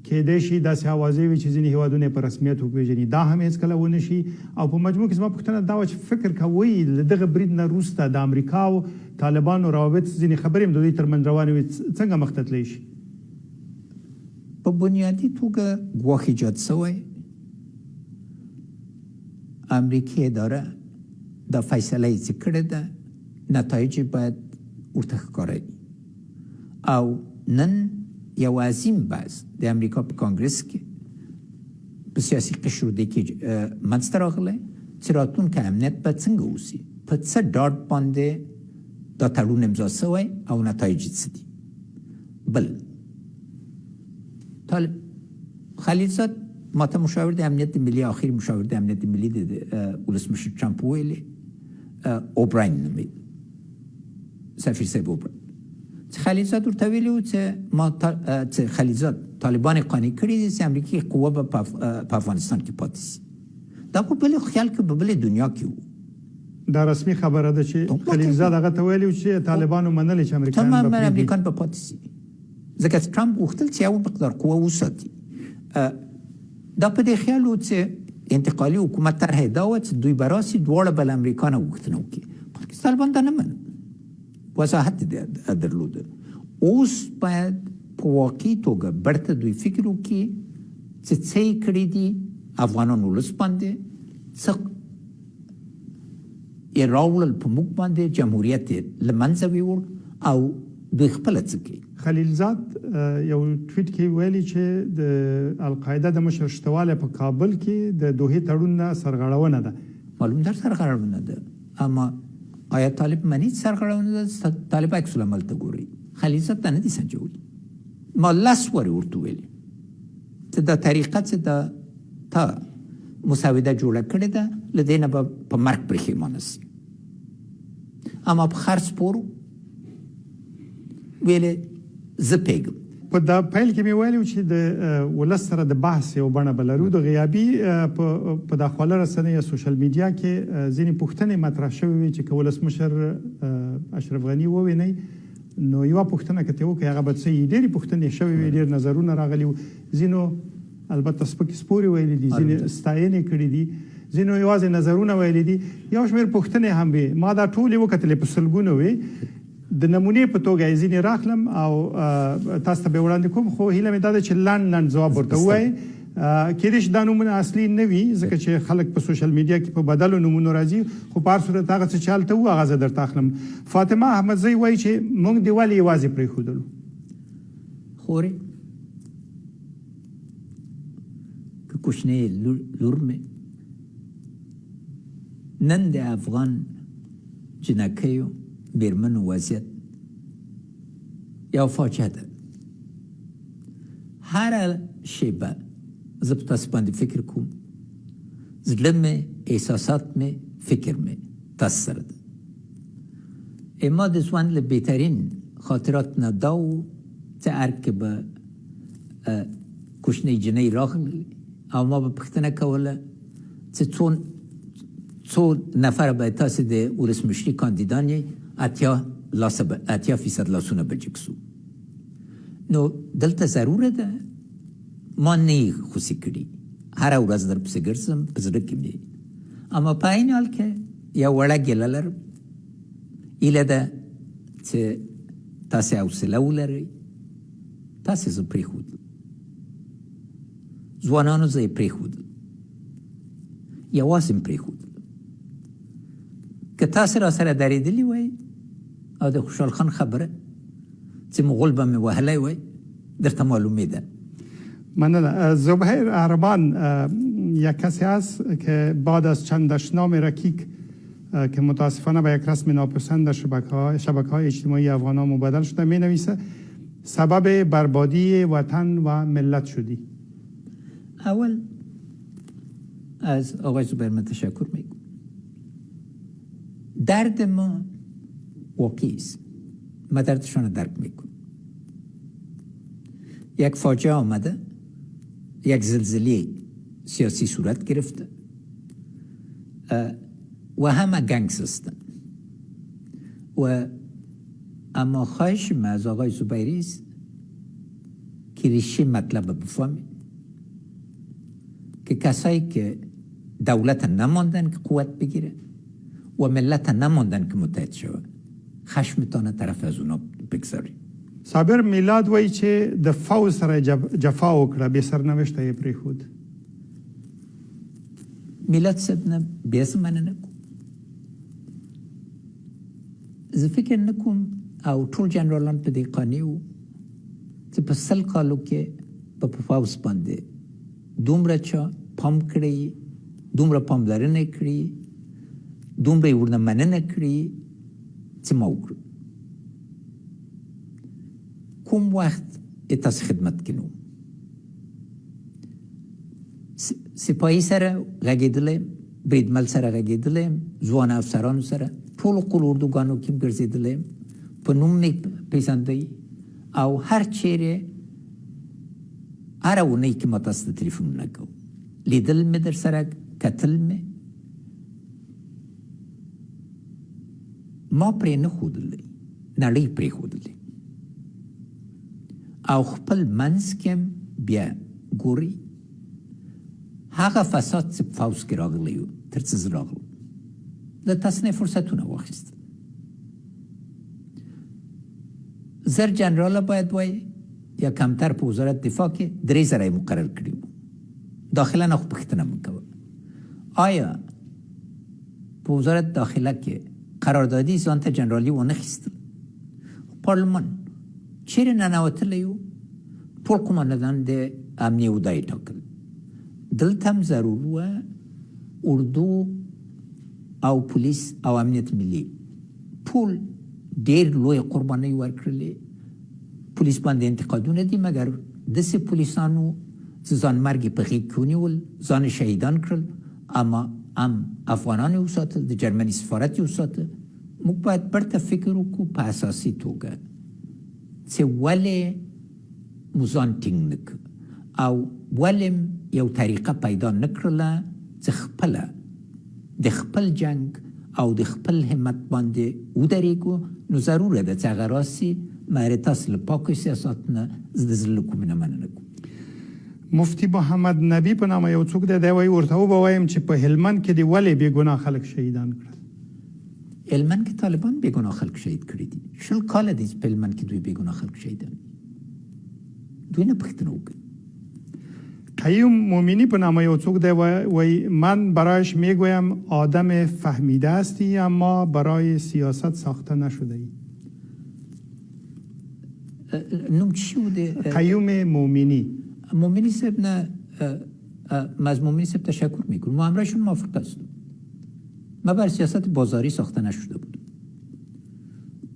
کېدای شي داسې اوازې وي چې ځینې هیوادونه په رسمیت وپېژني. دا هم هېڅکله ونه شي. او په مجموع کې زما پوښتنه دا وه چې فکر کوئ له دغه برید نه وروسته د امریکا او طالبانو روابط ځینې خبرې هم د دوی ترمنځ روانې وي، څنګه مخ ته تللی شي؟ په بنیادي توګه ګواښ ایجاد شوی. امریکې اداره دا فیصله یې چې کړې ده نتایج باید ورته ښکاره وي. او نن یو عظیم بحث د امریکا په کانګرس کې په سیاسي قشرو دی کې منځته راغلی چې راتلونکی امنیت به څنګه اوسي، په څه ډاډ باندې دا تړون امضا شوی او نتایج څه دي. بل خلیلزاد ماته مشاور د امنیت ملی، آخرین مشاور د امنیت ملی د ولسمشر ټرمپ ویلي، اوبراین نومېده، سفیر صاحب اوبراین، چې خلیلزاد ورته ویلي و چې خلیلزاد طالبان قانع کړي دي چې امریکایي قوه به په افغانستان کې پاتې شي. دا خو بل خیال کې په بلې دنیا کې و. دا رسمي خبره ده چې خلیلزاد هغه ته ویلي و چې طالبانو منلي چې امریکایان به پاتې شي، ځکه چې ټرمپ غوښتل چې یو مقدار قوه وساتي. دا په دې خیال و چې انتقالي حکومت طرح دا وه چې دوی به راسي دواړه به له امریکا نه غوښتنه وکړي. پاکستان طالبان دا نه منل، وضاحت درلوده. اوس باید په واقعي توګه برته دوی فکر وکړي چې څه یې کړي دي افغانان ولس باندې، څه یې راوړل په موږ باندې، جمهوریت یې له منځه ویوړ او دوی خپله څه کوي. خلیلزاد یو ټویټ کې ویلي چې د القاعده د مشر شتواله په کابل کې د دوحې تړون نه سرغړونه ده. معلوم در سرغړونه ده، اما آیا طالب منی سرغړونه ده؟ طالب عکس العمل ته ګوري. خلیلزاد ته نه دي سنجولي. ما لس ورې ورته ویلي چې دا طریقه چې دا تا مساوده جوړه کړې ده له دې نه به په مرګ پرېښیمانه سي. اما په خر سپورو ویلې زه پوهېږم. په دا پیل کې مې ویلي چې د ولس سره د بحث یو بڼه به لرو. د غیابي په دا خواله رسنۍ یا سوشل میډیا کې ځینې پوښتنې مطرح شوې وي چې که ولسمشر اشرف غني ووینئ نو یوه پوښتنه که ترې وکړئ هغه به څه وي. ډېرې پوښتنې شوې وي، ډېر نظرونه راغلي وو. ځینو البته سپکې سپورې ویلي دي، ځینې ستاینې کړي دي، ځینو یوازې نظرونه ویلي دي، یو شمېر پوښتنې هم وي. ما دا ټولې وکتلې په سلګونو وي. د نمونې په توګه یې ځینې راخلم او تاسو ته به وړاندې کوم، خو هیله مې دا ده چې لنډ جواب ورته ووایي. کېدای شي دا نومونه اصلي نه وي ځکه چې خلک په سوشل میډیا کې په بدلو نومونو راځي، خو په هر صورت هغه څه چې هلته وو هغه زه درته اخلم. فاطمه احمدزی وایي چې موږ دې ولې یوازې پرېښودلو؟ خورې که کوچنۍ لور مې نن د افغان جنکیو میرمنو وضعیت یو فاجعه ده. هره شیبه زه په تاسو باندې فکر کوم، زړه مې، احساسات مې، فکر مې تاسو سره ده. ما د ژوند له بهترین خاطرات نه دا و چې هر کې به کوچنۍ جنۍ راغلې او ما به پوښتنه کوله چې څو نفر به تاسو د ولسمشري کاندیدان یې؟ 80% لاسونه به جګ سو. نو دلته ضروره ده ما نه یې خوشي کړي، هره ورځ در پسې ګرځم، په زړه کې مې. اما په عین حال کې یو وړه ګیله لرم، هیله ده چې تاسې حوصله ولرئ. تاسې زه پرېښودل، ځوانانو زه یې پرېښودل، یوازې مې پرېښودل. که تاسې را سره درېدلي وای او د خوشحال خان خبره چې مغول به مې وهلی وای درته معلومېده. مننه. زبیر اربان یک کسی است که بعد از چند دشنام رکیک که متاسفانه به یک رسم ناپسند در شبکه‌های اجتماعی افغان‌ها مبادل شده می نویسه سبب بربادی وطن و ملت شدی. اول از آقای زبیر من تشکر میگم. درد ما واقعی است، من دردشان رو درک میکنم. یک فاجعه آمده، یک زلزله سیاسی صورت گرفته و همه گنگس هستن و اما خواهش من از آقای زبیری است که ریشه مطلب بفهمید که کسایی که دولت نماندن که قوت بگیره و ملت نماندن که متحد شود خشمتان طرف از اونا بگذاری. صابر میلاد وایي چې د فوز سره جفا وکړه، بې سرنوشته یې پرېښود. میلاد صاحب نه بیا څه مننه کوم. زه فکر نه کوم او ټول جنرالان په دې قانع وو چې په 100 کالو کې په فوز باندې دومره چا پام کړی، دومره پاملرنه کړې، دومره یې ورنه مننه کړې چې ما وکړو. کوم وخت تاسو خدمت کې نو سپاهي سره غږېدلی، بریدمل سره غږېدلی، ځوان افسرانو سره ټولو قول اردوګانو کې ګرځېدلی، په نوم مې پېژندی او هر چیرې هره اونۍ کې ما تاسو ته تلیفونونه کوم، لیدل مې در سره، کتل مې. ما پرې نه ښودلی، نړۍ پرېښودلی او خپل منځ کې بیا ګوري هغه فساد چې په فوز کې راغلی و تر څه زه راغلم د تاسو نه فرصتونه واخیستل. زر جنراله باید وایي یا کمتر په وزارت دفاع کې 3,000 یې مقرر کړي وو. داخله نه خو پوښتنه مې کوله آیا په وزارت داخله کې قراردادي ځان ته جنرالي ونه خیستل؟ پارلمان چیرې ننوتلی و ټول قوماندان د امنیه ودایي ټاکل دلته هم ضرور وه اردو او پولیس او امنیت ملي ټول ډېر لوی قربانۍ ورکړلې پولیس باندې انتقادونه دي مګر داسې پولیسانو چې ځانمرګ په غېږ کې ونیول ځان شهیدان کړل اما هم افغانان یې وساتل د جرمني سفارت یې وساته موږ باید برته فکر وکړو په اساسي توګه چې ولې مو ځان ټینګ نه کړ او ولې یو طریقه پیدا نه کړله چې خپله د خپل جنګ او د خپل همت باندې ودرېږو نو ضروره ده چې هغه راسي مګر تاسو له پاکو سیاست نه د زړه له کومې نه مننه کوو مفتی محمد نبی په نامه یو څوک دی دی وایي ورته ووایم چې په هلمند کې دې ولې بې ګناه خلک شهیدان کړل هلمند کې طالبان بې ګناه خلک شهید کړي دي 20 کاله دي چې په هلمند کې دوی بې ګناه خلک شهیدان دوی نه پوښتنه وکړي قیوم مومینی په نامه یو څوک دی وایي من برایش میگویم آدم فهمیده هستی اما برای سیاست ساخته نشده ای نوم چی بوده؟ قیوم مومینی مومنی صاحب نه من از مومنی صاحب تشکر میکنم ما همراهشون موافق هستم ما برای سیاست بازاری ساخته نشده بودم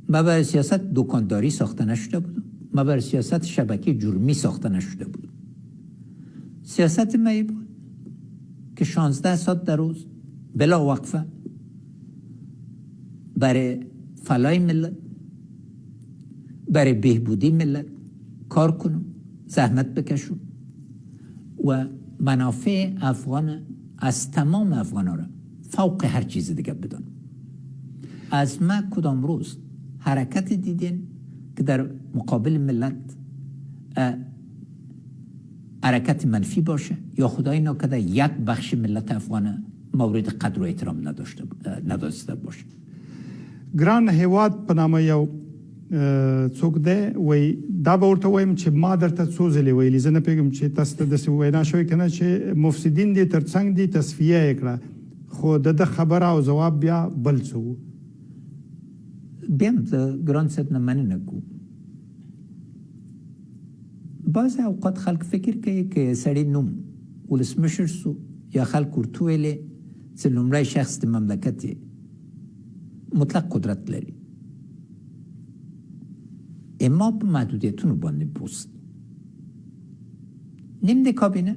ما برای سیاست دکانداری ساخته نشده بودم ما برای سیاست شبکه جرمی ساخته نشده بودم سیاست ما بود که 16 ساعت در روز بلا وقفه برای فلای ملت برای بهبودی ملت کار کنم زحمت بکشون و منافع افغان از تمام افغان ها را فوق هر چیز دیگه بدن از ما کدام روز حرکت دیدین که در مقابل ملت حرکت منفی باشه یا خدای نکرده یک بخش ملت افغان مورد قدر و احترام نداشته باشه ګران هیواد په نامه یو څوک دی وایي دا به ورته وایم چې ما درته څو ځلې ویلي زه نه پوهېږم چې تاسو ته داسې وینا شوې که نه چې مفسدین دې تر څنګ دي تصفیه یې کړه خو د ده خبره او ځواب بیا بل څه و بیا هم زه ګران صاحب نه مننه کوم بعض اوقات خلک فکر کوي که سړی نوم ولسمشر سو یا خلک ورته ویلې چې لومړی شخص د مملکت مطلق قدرت لري اما په محدودیتونو باندې پوست نیم د کابینه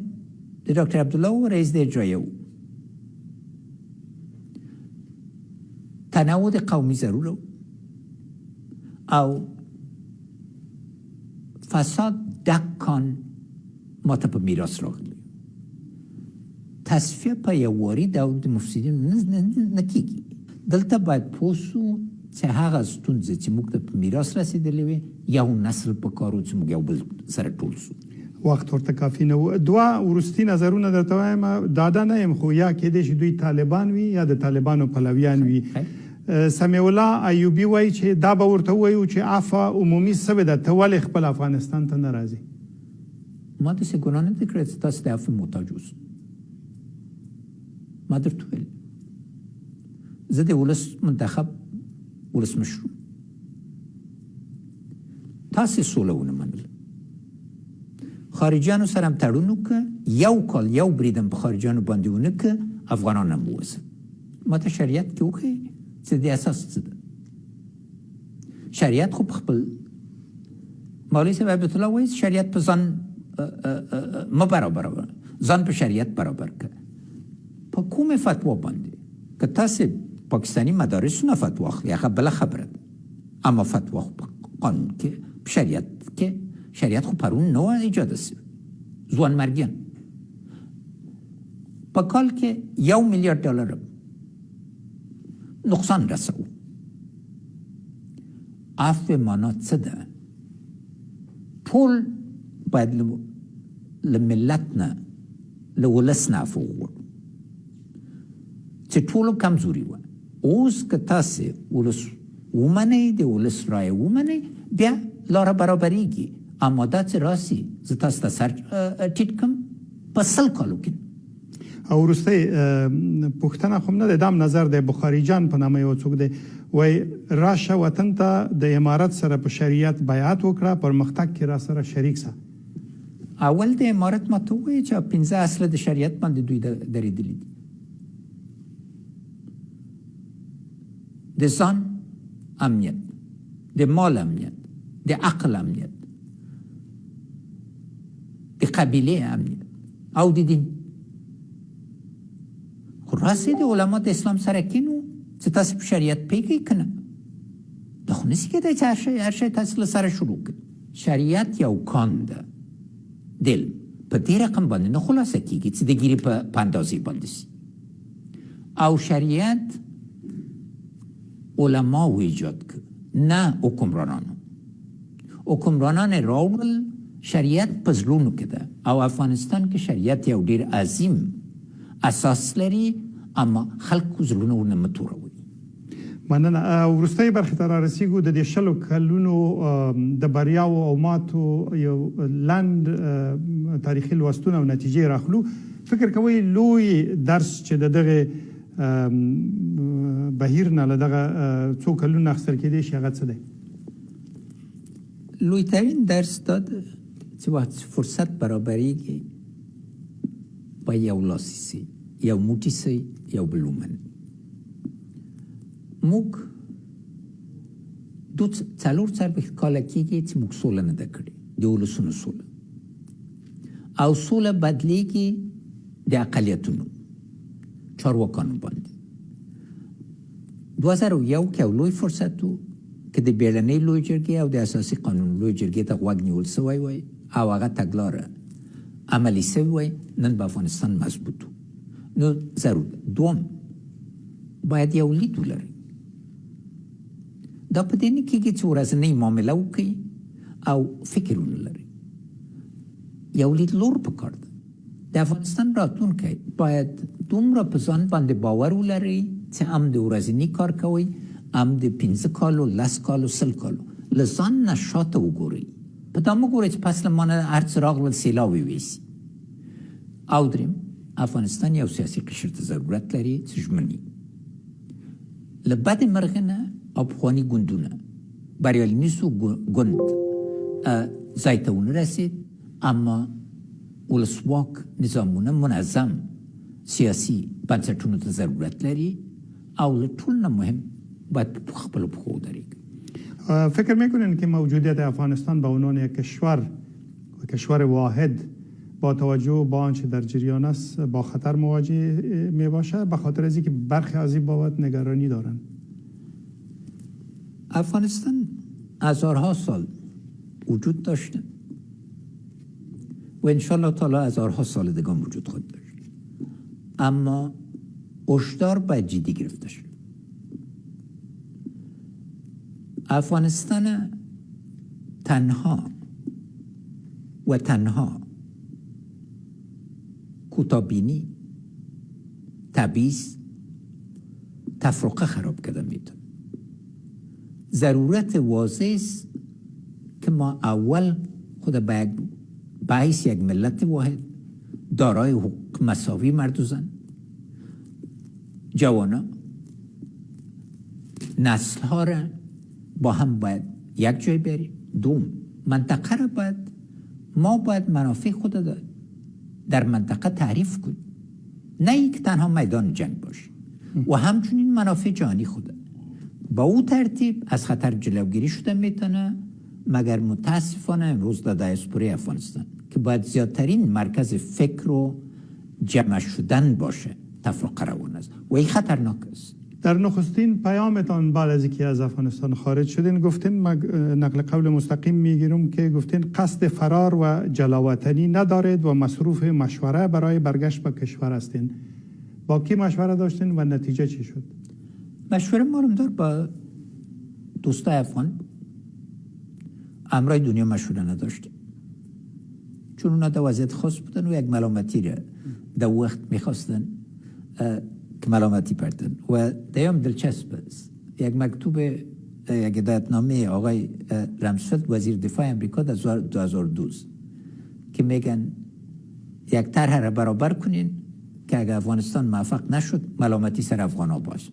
د ډاکټر عبدالله و رئیس د اجرایه و تنوع د قومي ضروره او فساد دکان ما ته په میراث راغلی تصفیه په یوواري ډول د مفسدینو نه کیږي دلته باید پوه سو چې هغه ستونزې چې موږ ته په میراث رسېدلې وي یو نسل په کار و چې موږ یو بل سره ټول سو وخت ورته کافي نه و دوه وروستي نظرونه درته وایم ډاډه نه یم خو یا کېدای شي دوی طالبان وي یا د طالبانو پلویان وي سمیع الله ایوبي وایي چې دا به ورته ووایو چې عفا عمومي څه ده ته ولې خپل افغانستان ته نه راځې ما داسې ګناه نه ده کړې چې تاسو د عفو محتاج اوسئ ما درته ویل زه د ولس منتخب ولسمشر تاسې سوله ونه منله خارجیانو سره هم تړون وکړه یو کال یو بریدم په خارجیانو باندې ونه کړه افغانان هم ووځه ما ته شریعت کې وښیئ چې د اساس څه ده شریعت خو په خپل مولوي صاحب عبدالله وایي شریعت په ځان مه برابروه ځان په شریعت برابر کړه په کومې فتوا باندې که تاسې پاکستانی مدارسونه فتوا اخلي هغه بله خبره ده اما فتوا خو په قانون کې په شریعت کې شریعت خو پرون نه و ایجاده شوی ځوانمرګیان په کال کې $1 میلیارد نقصان رسو عفو معنا څه ده ټول باید له ملت نه له ولس نه عفو وغواړو چې ټولو کمزوري وه اوس که تاسې ولس ومنئ د ولس رایه ومنئ بیا لاره برابریږي اما دا چې راسي زه تاسو ته سر ټیټ کړم په 100 کالو کې او ورسته پښتنه خو نه د دام نظر د بخاری جان په نامه یو څوک دی وای راشه وطن ته د امارات سره په شریعت بیعت وکړه پر مختک کې را سره شریک سه. اول د امارات ما ته وایي چې 15 اصل د شریعت باندې دوی درېدلي دي. د ځان امنیت، د مال امنیت، د عقل امنیت، د قبیله امنیت او د دین. خو راسې د علما د اسلام سره کینو چې تاسو په شریعت پیږئ که نه. دا خو نسي کېدای چې هر شی تاسو له سره شروع کړئ. شریعت یو کان ده دل په دې رقم باندې نه خلاصه کېږي چې د ګیرې په اندازې باندې سي. او شریعت علماو ایجاد کړ نه حکمرانانو. حکمرانان راوړل، شریعت په زړونو کې ده او افغانستان کې شریعت یو ډیر عظیم اساس لري، اما خلکو زړونه ورنه متوروي. مننه. ورسته برخه ته رارسیږو. د دې شلو کلونو د بریاو او ماتو یو لاند تاریخي لوستونه او نتیجې راخلو. فکر کوي لوی درس چې دغه بهیر نه لدغه څو کلونه اخستل کېدی شي هغه څه دی؟ لوی ترین درس داد چې وخت فرصت برابریږي با یو لاسي سي، یو موټی سي، یو بلومن. موږ څلور څلوېښت کاله کېږي چې موږ سوله نه ده کړې، د ولسونو سوله. او سوله بدلېږي د اقلیتونو چارواکانو باندې. 2001 کې یو لوی فرصت و که د بیړنۍ لوی جرګې او د اساسي قانون لوی جرګې ته غوږ نیول سوی وای او هغه تګلاره عملي سوی وای، نن به افغانستان مضبوط و. نو ضرور ده. دوم باید یو لید ولرئ. دا په دې نه کېږي چې ورځنۍ معامله وکړئ او فکر ونه لرئ. یو لید لور پکار ده. د افغانستان راتلونکی باید دومره په ځان باندې باور ولرئ چې هم د ورځني کار کوئ، هم د 15 کالو، 10 کالو، 10 کالو له ځان نه شاته وګورئ. په دا مه ګورئ چې پس له ما نه هر څه راغلل سیلاب ویویسي. او دریم، افغانستان یو سیاسي قشر ته ضرورت لري چې ژمني له بد مرغه نه او پخواني ګوندونه بریالینیسو ګوند ځای ته ونه رسید، اما ولسواک نظامونه منظم سیاسي بنسټونو ته ضرورت لري او له ټول نه مهم باید په خپلو پښو ودرېږي. فکر میکنین که موجودیت افغانستان به عنوان یک کشور واحد با توجه به آنچه در جریان است با خطر مواجه می باشه، به خاطر از اینکه برخی از این بابت نگرانی دارند؟ افغانستان هزارها سال وجود داشته و انشالله تعالی هزارها سال دیگه وجود خود داشت، اما هشدار باید جدی گرفته شد. افغانستان تنها کوتاه‌بینی، تبعیض، تفرقه خراب کرده میتونه. ضرورت واضح است که ما اول خود به حیث یک ملت واحد دارای حقوق مساوی مرد و زن، جوانا، نسل ها را با هم باید یک جای بریم. دوم، منطقه را باید منافع خود در منطقه تعریف کنیم، نه اینکه تنها میدان جنگ باشه و همچنین منافع جهانی خوده. با او ترتیب از خطر جلوگیری شده میتونه، مگر متاسفانه امروز در دیاسپورای افغانستان که باید زیادترین مرکز فکر و جمع شدن باشه تفرقه روان است و این خطرناک است. در نخستین پیامتان بعد از اینکه از افغانستان خارج شدین گفتین، نقل قول مستقیم میگیرم که گفتین قصد فرار و جلاوطنی ندارید و مصروف مشوره برای برگشت به کشور هستین. با کی مشوره داشتین و نتیجه چی شد؟ مشوره مارمدار با دوستای افغان امرای دنیا مشوره نداشتیم، چون اونا در وضعیت خاص بودن و یک ملامتی را در وقت میخواستن که ملامتی پردن. و دیام دلچسب است، یک مکتوب، یک هدایتنامه آقای رامسفلد وزیر دفاع امریکا در 2002 که میگن یک طرح را برابر کنین که اگر افغانستان موفق نشد ملامتی سر افغان ها باشه.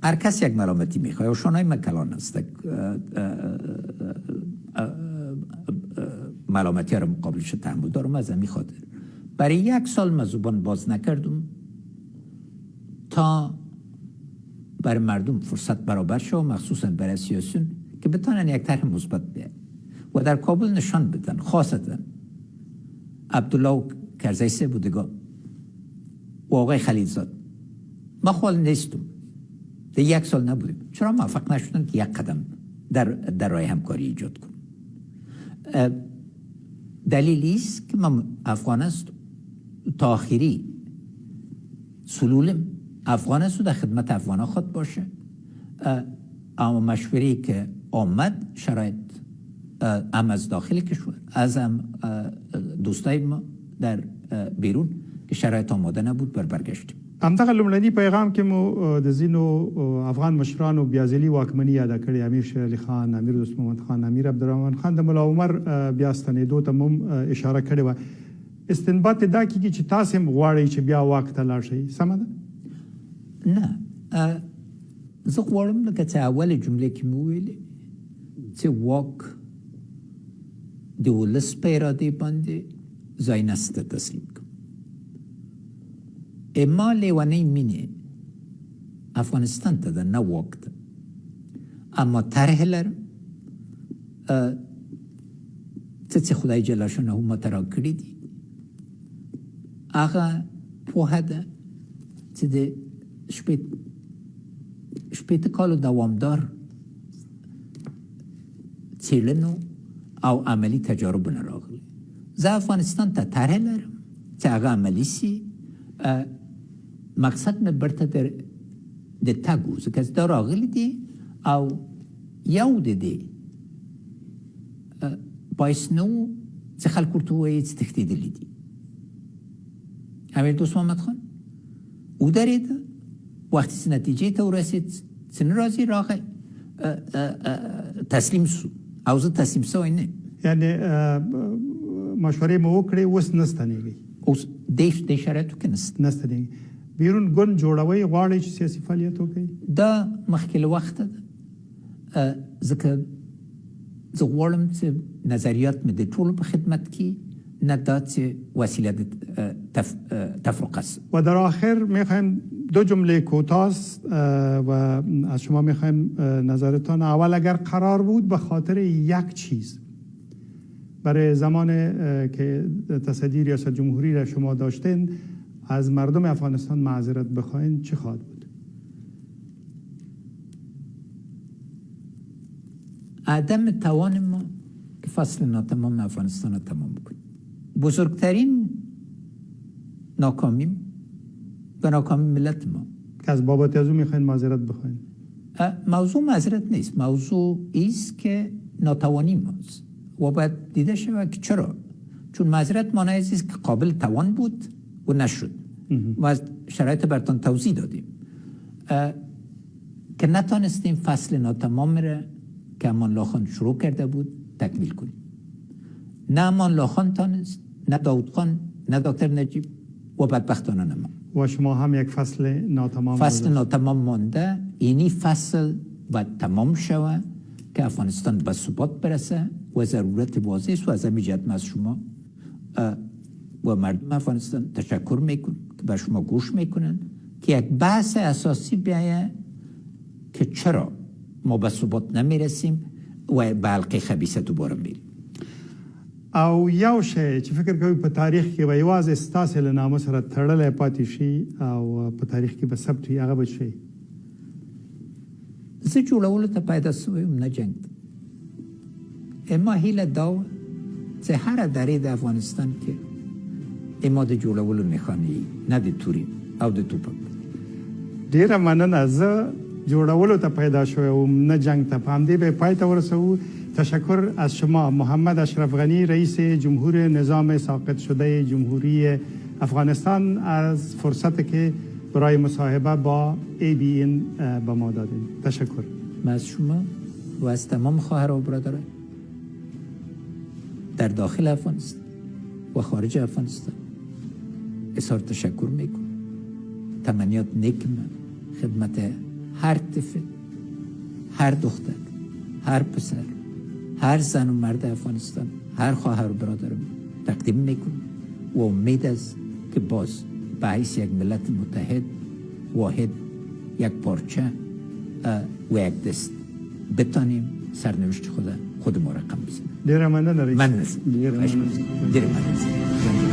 هر کس یک ملامتی میخواه و شونای مکلان است ملامتی ها رو مقابلش تحمل دارم. از همین خاطر برای 1 سال من زبان باز نکردم تا برای مردم فرصت برابر شد، مخصوصا برای سیاسیون که بتونن یک طرح مثبت بیارن و در کابل نشان بدن. خاصتا عبدالله و کرزی سه بودگاه و آقای خلیلزاد ما خال نیستم در 1 سال نبودیم. چرا موفق نشدن که یک قدم در راه همکاری ایجاد کنیم؟ دلیلی است که من افغان است تا آخری سلولم افغان است و در خدمت افغان ها خود باشه. اما مشوری که آمد شرایط هم از داخل کشور از هم دوستای ما در بیرون که شرایط آماده نبود برگشتیم. همدغه لومړني پیغام کې مو د ځینو افغان مشرانو بیا ځلي واکمني یاد کړې، امیر شیر علي خان، امیر دوست محمد خان، امیر عبدالرحمن خان، د ملا عمر بیا ستنېدو ته هم اشاره کړې وه. استنباط دا کېږي چې تاسې هم غواړئ چې بیا واک ته لاړ شئ، سمه ده؟ نه، زه غواړم لکه چې اول جملې کې مو ویلې چې واک د ولس په ارادې باندې ځای نسته تسلیم کړم. اما لیوانه مینه افغانستان ته ده، نه واک ته. اما طرح لرم څه خدای جل شانه ما ته راکړي دي هغه پوهه ده چې د شپېته کالو دوامدار څېړنو او عملی تجارب نه راغلی. زه افغانستان ته طرح لرم چې هغه عملی سي. مقصد مې برته د تګ و ځکه دا راغلی دي او یو د دې باعث نه و چې خلکو ورته ووایي چې تښتېدلي دي. امیر دوست محمد خان ودرېده، وقتی چې نتیجې ته ورسېد چې نه راځي راغی تسلیم سو او زه تسلیم سوی نه. یعنې مشورې مو وکړې، اوس نه ستنېږئ؟ اوس دې شرایطو کې نه ستنېږئ. بیرون ګوند جوړوئ، غواړئ چې سیاسي فعالیت وکړئ؟ دا مخکې له وخته ده، ځکه زه غواړم چې نظریات مې د ټولو په خدمت کې، نه دا چې وسیله د تفرقه است. و در آخر میخوایم 2 جمله کوتاه و از شما میخوایم نظرتان. اول اگر قرار بود به خاطر یک چیز برای زمان که تصدی ریاست جمهوری را شما داشتین از مردم افغانستان معذرت بخواین، چه خواهد بود؟ عدم توان ما که فصل ناتمام افغانستان را تمام بکنیم. بزرگترین ناکامیم و ناکامی ملت ما که از بابت از اون میخواین معذرت بخواین. موضوع معذرت نیست، موضوع ایست که ناتوانی ماست و باید دیده شود که چرا. چون معذرت معنی است که قابل توان بود و نشد و از شرایط براتون توضیح دادیم که نتانستیم فصل ناتمام را که امان الله خان شروع کرده بود تکمیل کنیم. نه امان الله خان تانست، نه داود خان، نه دکتر نجیب و بدبختانه نه ما. و شما هم یک فصل ناتمام مانده. اینی فصل باید تمام شود که افغانستان به ثبات برسه و ضرورت واضح است و از همین جهت از شما و مردم افغانستان تشکر میکنم که به شما گوش میکنن که یک بحث اساسی بیایه که چرا ما به ثبات نمیرسیم و به حلقه خبیثه دوباره میریم. او یو شی چې فکر کوي په تاریخ کې به یوازې ستاسې له نامه سره تړلی پاتې شي او په تاریخ کې به ثبت وي، هغه به شي؟ زه جوړولو ته پیدا شوی یم، نه جنګ. اما هیله دا وه چې هره درې د افغانستان کې اما د جوړولو نښانې نه د تورې او د توپک. ډېره مننه. زه جوړولو ته پیدا شوی وم، نه جنگ ته. په همدې به پای ته ورسوو. تشکر از شما محمد اشرف غنی، رئیس جمهور نظام ساقط شده جمهوری افغانستان، از فرصتی که برای مصاحبه با ABN به ما دادین. تشکر. من از شما و از تمام خواهر و برادران در داخل افغانستان و خارج افغانستان اظهار تشکر میکنم. تمنیات نیک من خدمت هر طفل، هر دختر، هر پسر، هر زن و مرد افغانستان، هر خواهر و برادرم تقدیم میکنم و امید است که باز به حیث یک ملت متحد، واحد، یک پارچه و یک دست بتانیم سرنوشت خود ما رقم بزنیم. ډیره مننه رئیس. من نزد. ډیره مننه. ډیره مننه.